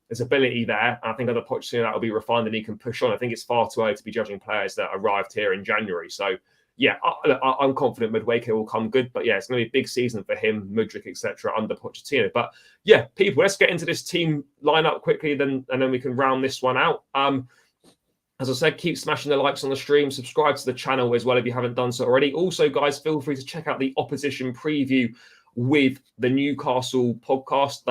There's ability there. And I think under Pochettino that will be refined and he can push on. I think it's far too early to be judging players that arrived here in January. So, yeah, I'm confident Madueke will come good. But, yeah, it's going to be a big season for him, Mudryk, etc., under Pochettino. But, yeah, people, let's get into this team lineup quickly, and then we can round this one out. As I said, keep smashing the likes on the stream. Subscribe to the channel as well if you haven't done so already. Also, guys, feel free to check out the opposition preview with the Newcastle podcast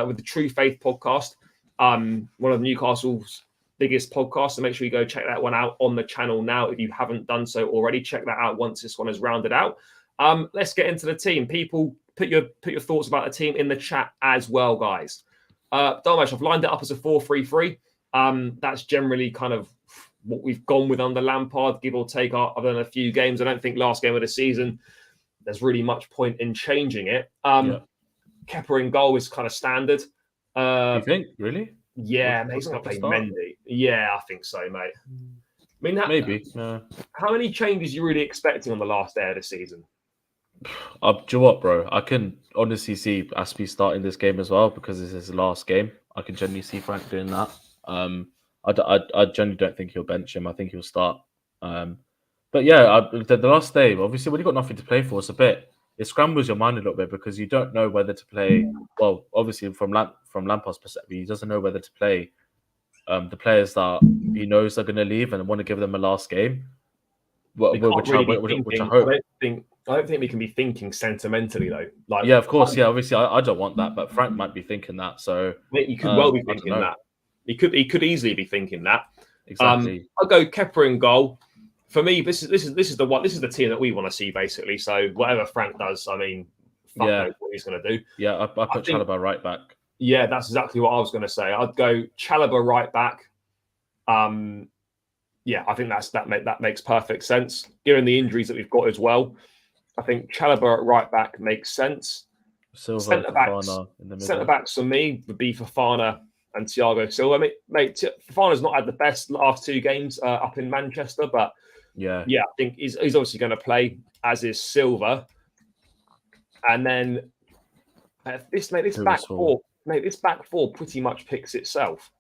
with the True Faith podcast, one of Newcastle's biggest podcasts. So make sure you go check that one out on the channel now if you haven't done so already. Check that out once this one is rounded out. Let's get into the team. People, put your thoughts about the team in the chat as well, guys. Dharmesh, I've lined it up as a 4-3-3. That's generally kind of what we've gone with under Lampard, give or take, other than a few games. I don't think last game of the season there's really much point in changing it. Kepa in goal is kind of standard. You think, really? Yeah, mate, he's going to play Mendy. Yeah, I think so, mate. I mean, maybe. How many changes are you really expecting on the last day of the season? Do you know what, bro? I can honestly see Aspie starting this game as well, because this is his last game. I can genuinely see Frank doing that. I genuinely don't think he'll bench him. I think he'll start. But yeah, the last day, obviously, when you've got nothing to play for, it scrambles your mind a little bit, because you don't know whether to play. Well, obviously, from Lampard's perspective, he doesn't know whether to play the players that he knows are going to leave and want to give them a last game. Which I hope. I don't think we can be thinking sentimentally though. Like, yeah, of course, yeah. Obviously, I don't want that, but Frank might be thinking that. So you could well be thinking that. He could easily be thinking that. Exactly. I'll go Kepa in goal. For me, this is the team that we want to see, basically. So whatever Frank does, I mean, knows what he's going to do. Yeah, I put Chalobah right back. Yeah, that's exactly what I was going to say. I'd go Chalobah right back. Yeah, I think that makes perfect sense. Given the injuries that we've got as well, I think Chalobah at right back makes sense. Centre backs for me would be Fofana and Thiago Silva. Mate, Fofana's not had the best last 2 games up in Manchester, but yeah, I think he's obviously going to play, as is Silva. And then this back four pretty much picks itself.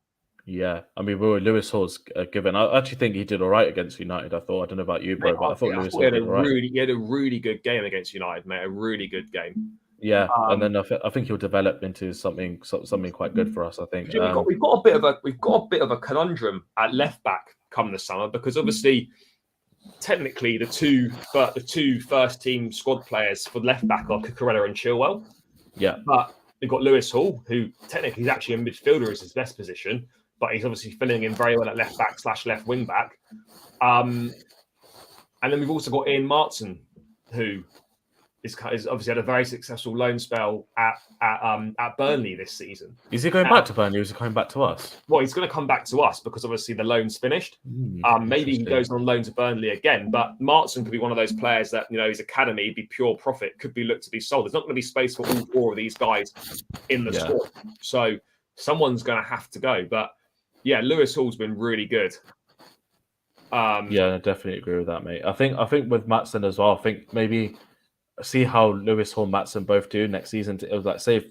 Yeah, I mean, Lewis Hall's given. I actually think he did all right against United. I don't know about you, bro, but I thought Lewis Hall did all right. He had a really good game against United, mate. A really good game. Yeah, and then I think he'll develop into something quite good for us. I think we've got a bit of a conundrum at left back come the summer, because obviously, technically, the two first team squad players for left back are Cucurella and Chilwell. Yeah, but we've got Lewis Hall, who technically is actually a midfielder, is his best position, but he's obviously filling in very well at left back / left wing back. And then we've also got Ian Martin, who is obviously had a very successful loan spell at Burnley this season. Is he going back to Burnley, or is he coming back to us? Well, he's going to come back to us, because obviously the loan's finished. Maybe he goes on loan to Burnley again, but Martin could be one of those players that, his academy be pure profit, could be looked to be sold. There's not going to be space for all 4 of these guys in the squad, so someone's going to have to go. But yeah, Lewis Hall's been really good. Yeah, I definitely agree with that, mate. I think with Maatsen as well. I think maybe see how Lewis Hall and Maatsen both do next season. It was like, say,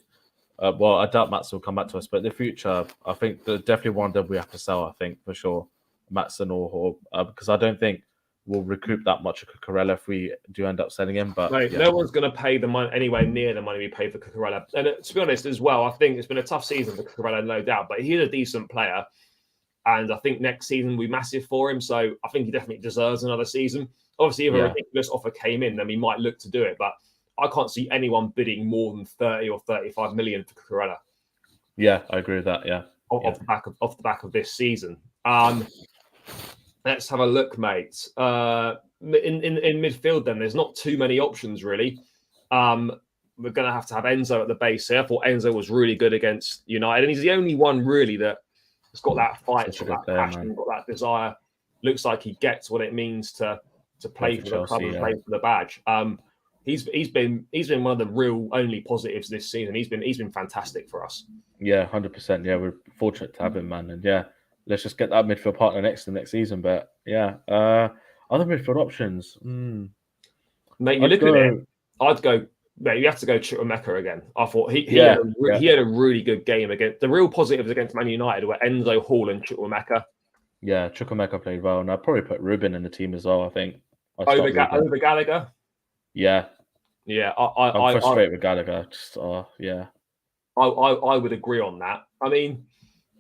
I doubt Maatsen will come back to us, but in the future, I think definitely one of them we have to sell. I think for sure, Maatsen or Hall, because I don't think we'll recoup that much of Cucurella if we do end up selling him. But no one's going to pay the money anywhere near the money we paid for Cucurella. And to be honest, as well, I think it's been a tough season for Cucurella, no doubt. But he's a decent player. And I think next season will be massive for him. So I think he definitely deserves another season. Obviously, if a ridiculous offer came in, then we might look to do it. But I can't see anyone bidding more than 30 or 35 million for Cucurella. Yeah, I agree with that. Yeah. Off the back of this season. Let's have a look, mate. In midfield, then there's not too many options really. We're going to have Enzo at the base here. I thought Enzo was really good against United, and he's the only one really that has got that fight, got that passion, got that desire. Looks like he gets what it means to play for the club and play for the badge. He's been one of the real only positives this season. He's been fantastic for us. Yeah, 100%. Yeah, we're fortunate to have him, man. And yeah, let's just get that midfield partner next season. But yeah, other midfield options. Mate, you look at it. I'd go. Mate, you have to go Chukwuemeka again. I thought he had a really good game against. The real positives against Man United were Enzo, Hall, and Chukwuemeka. Yeah, Chukwuemeka played well, and I'd probably put Ruben in the team as well. I think over Gallagher. Yeah. I'm frustrated with Gallagher. I would agree on that. I mean,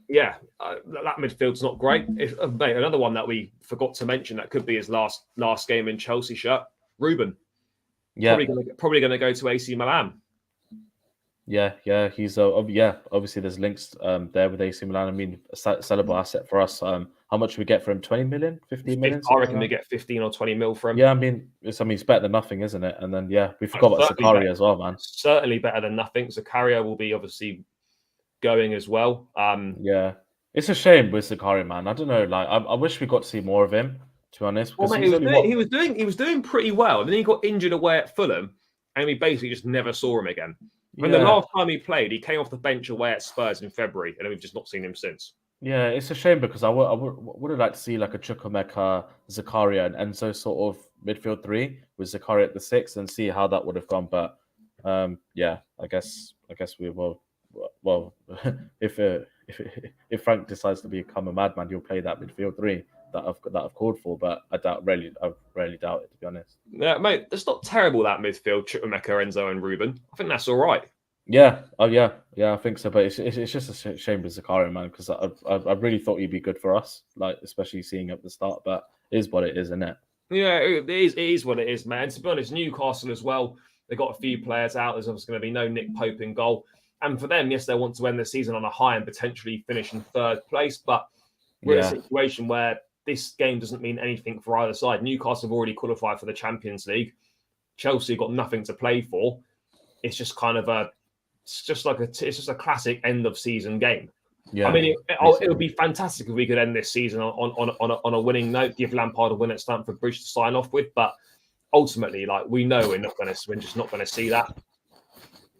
yeah, that midfield's not great. Mate, another one that we forgot to mention that could be his last game in Chelsea shirt, Ruben. Yeah, probably going to go to AC Milan. Yeah, he's obviously there's links there with AC Milan. I mean, a sellable asset for us. How much do we get for him? 20 million, 15 million? I reckon we get 15 or 20 mil for him. Yeah, I mean, it's better than nothing, isn't it? And then we forgot about Zakaria as well, man. Certainly better than nothing. Zakaria will be obviously going as well. Yeah, it's a shame with Zakaria, man. I don't know. Like, I wish we got to see more of him. To be honest, well, mate, he was doing pretty well. And then he got injured away at Fulham, and we basically just never saw him again. And the last time he played, he came off the bench away at Spurs in February, and we've just not seen him since. Yeah, it's a shame because I would have liked to see like a Chukwuemeka, Zakaria, and Enzo sort of midfield three with Zakaria at the 6 and see how that would have gone. But I guess we will. Well, if Frank decides to become a madman, he'll play that midfield three that I've called for. But I rarely doubt it, to be honest. Yeah, mate, it's not terrible that midfield: Chukwuemeka, Enzo, and Ruben. I think that's all right. Yeah, I think so. But it's just a shame with Zakaria, man, because I really thought he'd be good for us, like especially seeing at the start. But it is what it is, isn't it? Yeah, it is what it is, man. To be honest, Newcastle as well. They got a few players out. There's obviously going to be no Nick Pope in goal. And for them, yes, they want to end the season on a high and potentially finish in 3rd place. But we're in a situation where this game doesn't mean anything for either side. Newcastle have already qualified for the Champions League. Chelsea got nothing to play for. It's just kind of it's just a classic end of season game. Yeah, I mean, it would be fantastic if we could end this season on a winning note, give Lampard a win at Stamford Bridge to sign off with. But ultimately, like, we know we're just not going to see that.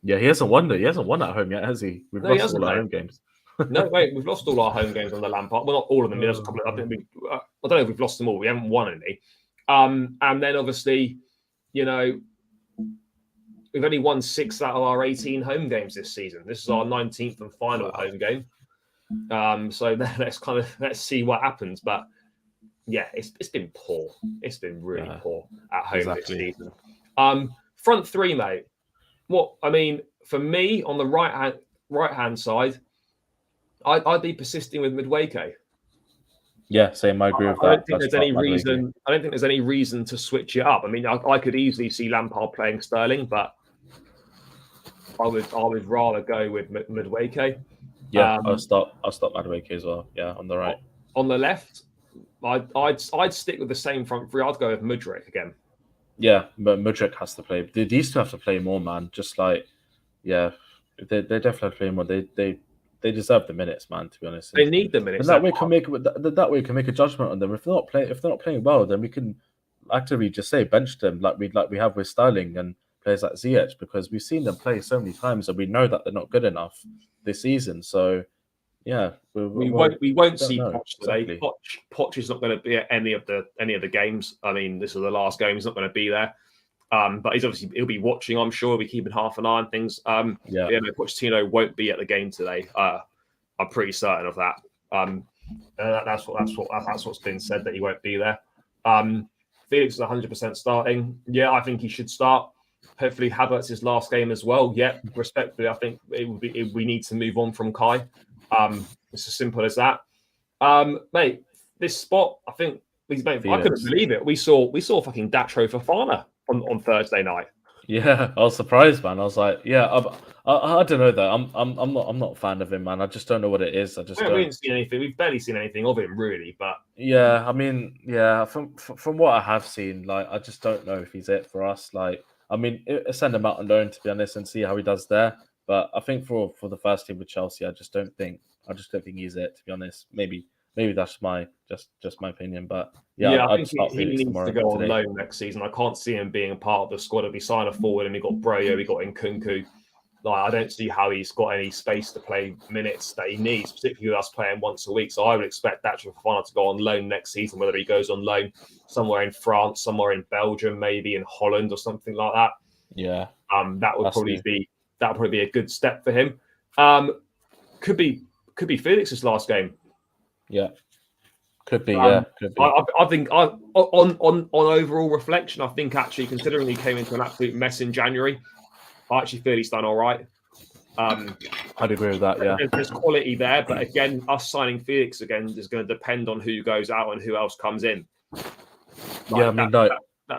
Yeah, he hasn't won at home yet, has he? We've lost all our home games. No, wait, we've lost all our home games on the Lampard. Well, not all of them. There's a couple of. I don't know if we've lost them all. We haven't won any. And then obviously, we've only won 6 out of our 18 home games this season. This is our 19th and final home game. So let's see what happens. But yeah, it's been poor. It's been really poor at home this season. Front three, mate. For me on the right hand side, I'd be persisting with Madueke. Yeah, same. I agree with that. I don't think there's any reason to switch it up. I mean, I could easily see Lampard playing Sterling, but I would rather go with Madueke. Yeah, I'll stop Madueke as well. Yeah, on the right. On the left, I'd stick with the same front three. I'd go with Mudryk again. Yeah, but Mudryk has to play. These two have to play more, man. Just like, they definitely have to play more. They deserve the minutes, man. To be honest, they need the minutes. And that way we can make a judgment on them. If they're not playing well, then we can actively just say bench them, like we have with Sterling and players like Ziyech, because we've seen them play so many times and we know that they're not good enough this season. So yeah, we won't see Poch today. Exactly. Poch is not going to be at any of the games. I mean, this is the last game. He's not going to be there. But he'll be watching. I'm sure. He'll be keeping half an eye on things. Pochettino won't be at the game today. I'm pretty certain of that. That's what's been said, that he won't be there. Felix is 100% starting. Yeah, I think he should start. Hopefully, Havertz's his last game as well. Yeah, respectfully, I think we need to move on from Kai. It's as simple as that. Mate, this spot, I think, mate, I couldn't Felix. believe it. We saw fucking Datro Fofana on Thursday night. Yeah, I was surprised, man. I was like, yeah, I don't know though. I'm not a fan of him, man. I just don't know what it is. I just We don't. didn't see anything. We've barely seen anything of him, really. But Yeah, I mean, yeah, from what I have seen, like, I just don't know if he's it for us. Like, I mean, send him out on loan to be honest and see how he does there. But I think for the first team with Chelsea, I just don't think he's it, to be honest. Maybe that's my just my opinion. But yeah, I I'd think start he Felix needs to tomorrow go on today. loan next season. I can't see him being a part of the squad. If we sign a forward and we got Broyo, we got Nkunku. Like, I don't see how he's got any space to play minutes that he needs, particularly with us playing once a week. So I would expect Datro Fofana to go on loan next season, whether he goes on loan somewhere in France, somewhere in Belgium, maybe in Holland or something like that. Yeah, that would probably be a good step for him. Could be Felix's last game. Yeah, could be. Yeah, could be. I think on overall reflection, I think actually, considering he came into an absolute mess in January, I actually feel he's done all right. I'd agree with that. Yeah, there's quality there, but again, us signing Felix again is going to depend on who goes out and who else comes in. Like, yeah, I mean,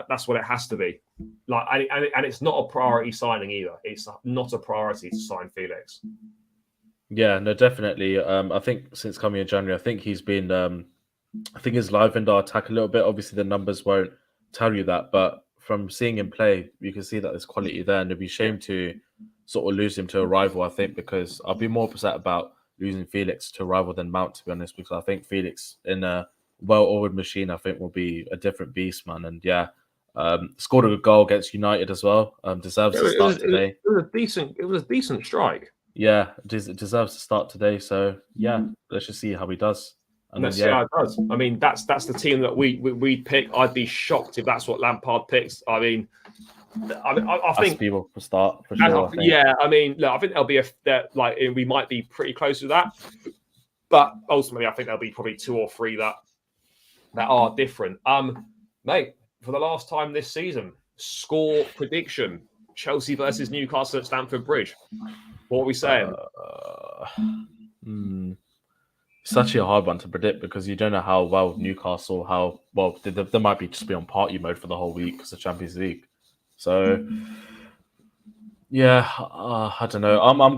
that's what it has to be. Like, and it's not a priority signing either. It's not a priority to sign Felix. Yeah, no, definitely. I think since coming in January, I think he's been. I think he's livened our attack a little bit. Obviously, the numbers won't tell you that, but from seeing him play, you can see that there's quality there, and it'd be a shame to sort of lose him to a rival. I think because I'll be more upset about losing Felix to a rival than Mount, to be honest. Because I think Felix in a well-oiled machine, I think will be a different beast, man. And yeah, scored a good goal against United as well. Deserves to start today. It was a decent strike. Yeah, deserves to start today. So yeah, let's just see how he does. And let's see how it does. I mean, that's the team that we pick. I'd be shocked if that's what Lampard picks. I mean, I think people will start for sure. Yeah, I mean, look, I think there'll be we might be pretty close to that, but ultimately, I think there'll be probably 2 or 3 that are different. Mate, for the last time this season, score prediction: Chelsea versus Newcastle at Stamford Bridge. What are we saying? It's actually a hard one to predict because you don't know how well Newcastle, they might be on party mode for the whole week because of Champions League. So, yeah, I don't know. I'm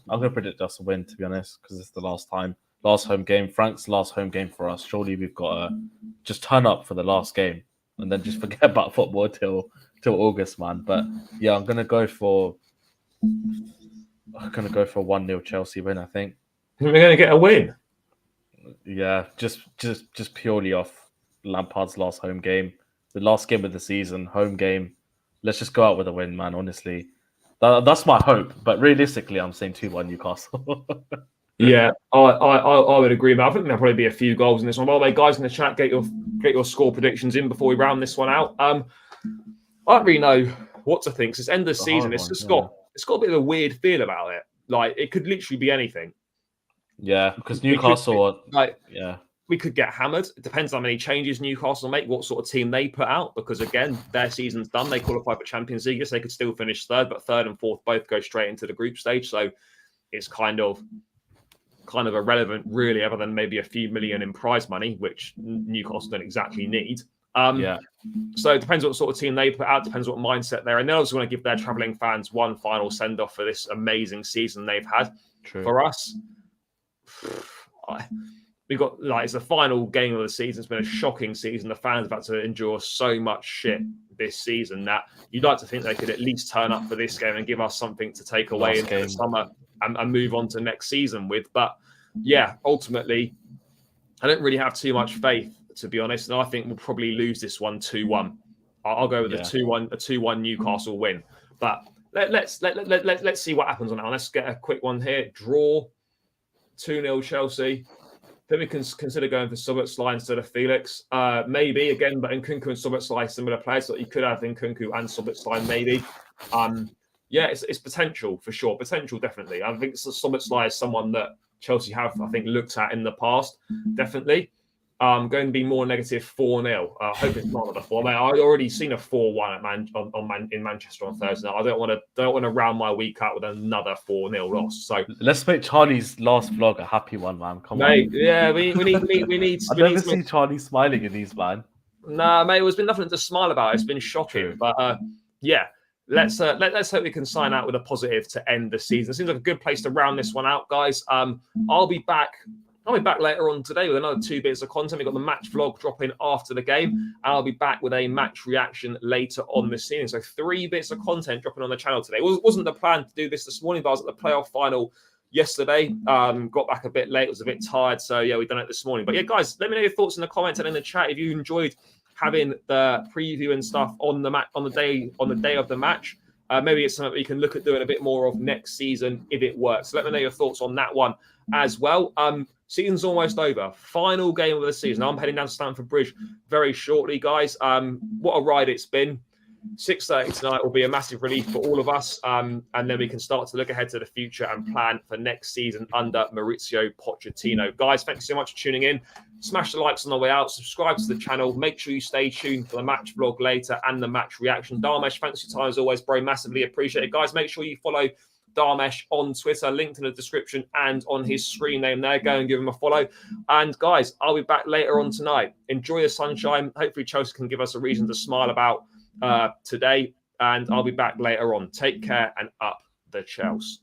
gonna predict us a win, to be honest, because it's the last home game. Frank's last home game for us. Surely we've got to just turn up for the last game and then just forget about football till August, man. But yeah, I'm gonna go for a 1-0 Chelsea win, I think. We're going to get a win. Yeah, just purely off Lampard's last home game, the last game of the season, home game. Let's just go out with a win, man. Honestly, that's my hope. But realistically, I'm saying 2-1 Newcastle. Yeah, I would agree. But I think there'll probably be a few goals in this one. By the way, guys in the chat, get your score predictions in before we round this one out. I don't really know what to think. It's end of the season. It's got a bit of a weird feel about it. Like, it could literally be anything. Yeah, because Newcastle, we could get hammered. It depends on how many changes Newcastle make, what sort of team they put out. Because again, their season's done. They qualify for Champions League. Yes, they could still finish third, but third and fourth both go straight into the group stage. So it's kind of irrelevant, really, other than maybe a few million in prize money, which Newcastle don't exactly need. So it depends what sort of team they put out, depends what mindset they're in. They also want to give their travelling fans one final send-off for this amazing season they've had. True. For us, we've got, it's the final game of the season. It's been a shocking season. The fans have had to endure so much shit this season that you'd like to think they could at least turn up for this game and give us something to take away into the summer and move on to next season with. But yeah, ultimately, I don't really have too much faith, to be honest, and I think we'll probably lose this one 2-1. I'll go with a 2-1 Newcastle win. But let's see what happens on that one. Let's get a quick one here. Draw 2-0 Chelsea. Then we can consider going for Szoboszlai instead of Felix. Maybe again, but Nkunku and Szoboszlai similar players, so you could have Nkunku and Szoboszlai maybe. Yeah, it's potential for sure. Potential definitely. I think Szoboszlai is someone that Chelsea have, I think, looked at in the past. Definitely. Going to be more negative 4-0. I hope it's not another 4. Mate, I've already seen a 4-1 in Manchester on Thursday. I don't want to round my week out with another 4-0 loss. So let's make Charlie's last vlog a happy one, man. Come mate, on. yeah, we need. I never see Charlie smiling in these, man. Nah, mate, there's been nothing to smile about. It's been shocking. True. But yeah, let's hope we can sign out with a positive to end the season. It seems like a good place to round this one out, guys. I'll be back later on today with another 2 bits of content. We've got the match vlog dropping after the game, and I'll be back with a match reaction later on this season. So 3 bits of content dropping on the channel today. It wasn't the plan to do this morning, but I was at the playoff final yesterday. Got back a bit late, was a bit tired. So yeah, we've done it this morning. But yeah, guys, let me know your thoughts in the comments and in the chat if you enjoyed having the preview and stuff on the day of the match. Maybe it's something we can look at doing a bit more of next season if it works. So let me know your thoughts on that one as well. Season's almost over. Final game of the season. I'm heading down to Stamford Bridge very shortly, guys. What a ride it's been. 6:30 tonight will be a massive relief for all of us. And then we can start to look ahead to the future and plan for next season under Maurizio Pochettino. Guys, thanks so much for tuning in. Smash the likes on the way out. Subscribe to the channel. Make sure you stay tuned for the match vlog later and the match reaction. Dharmesh, thanks for your time as always, bro. Massively appreciate it. Guys, make sure you follow Dharmesh on Twitter, linked in the description and on his screen name there. Go and give him a follow. And guys, I'll be back later on tonight. Enjoy the sunshine. Hopefully Chelsea can give us a reason to smile about today. And I'll be back later on. Take care and up the Chelsea.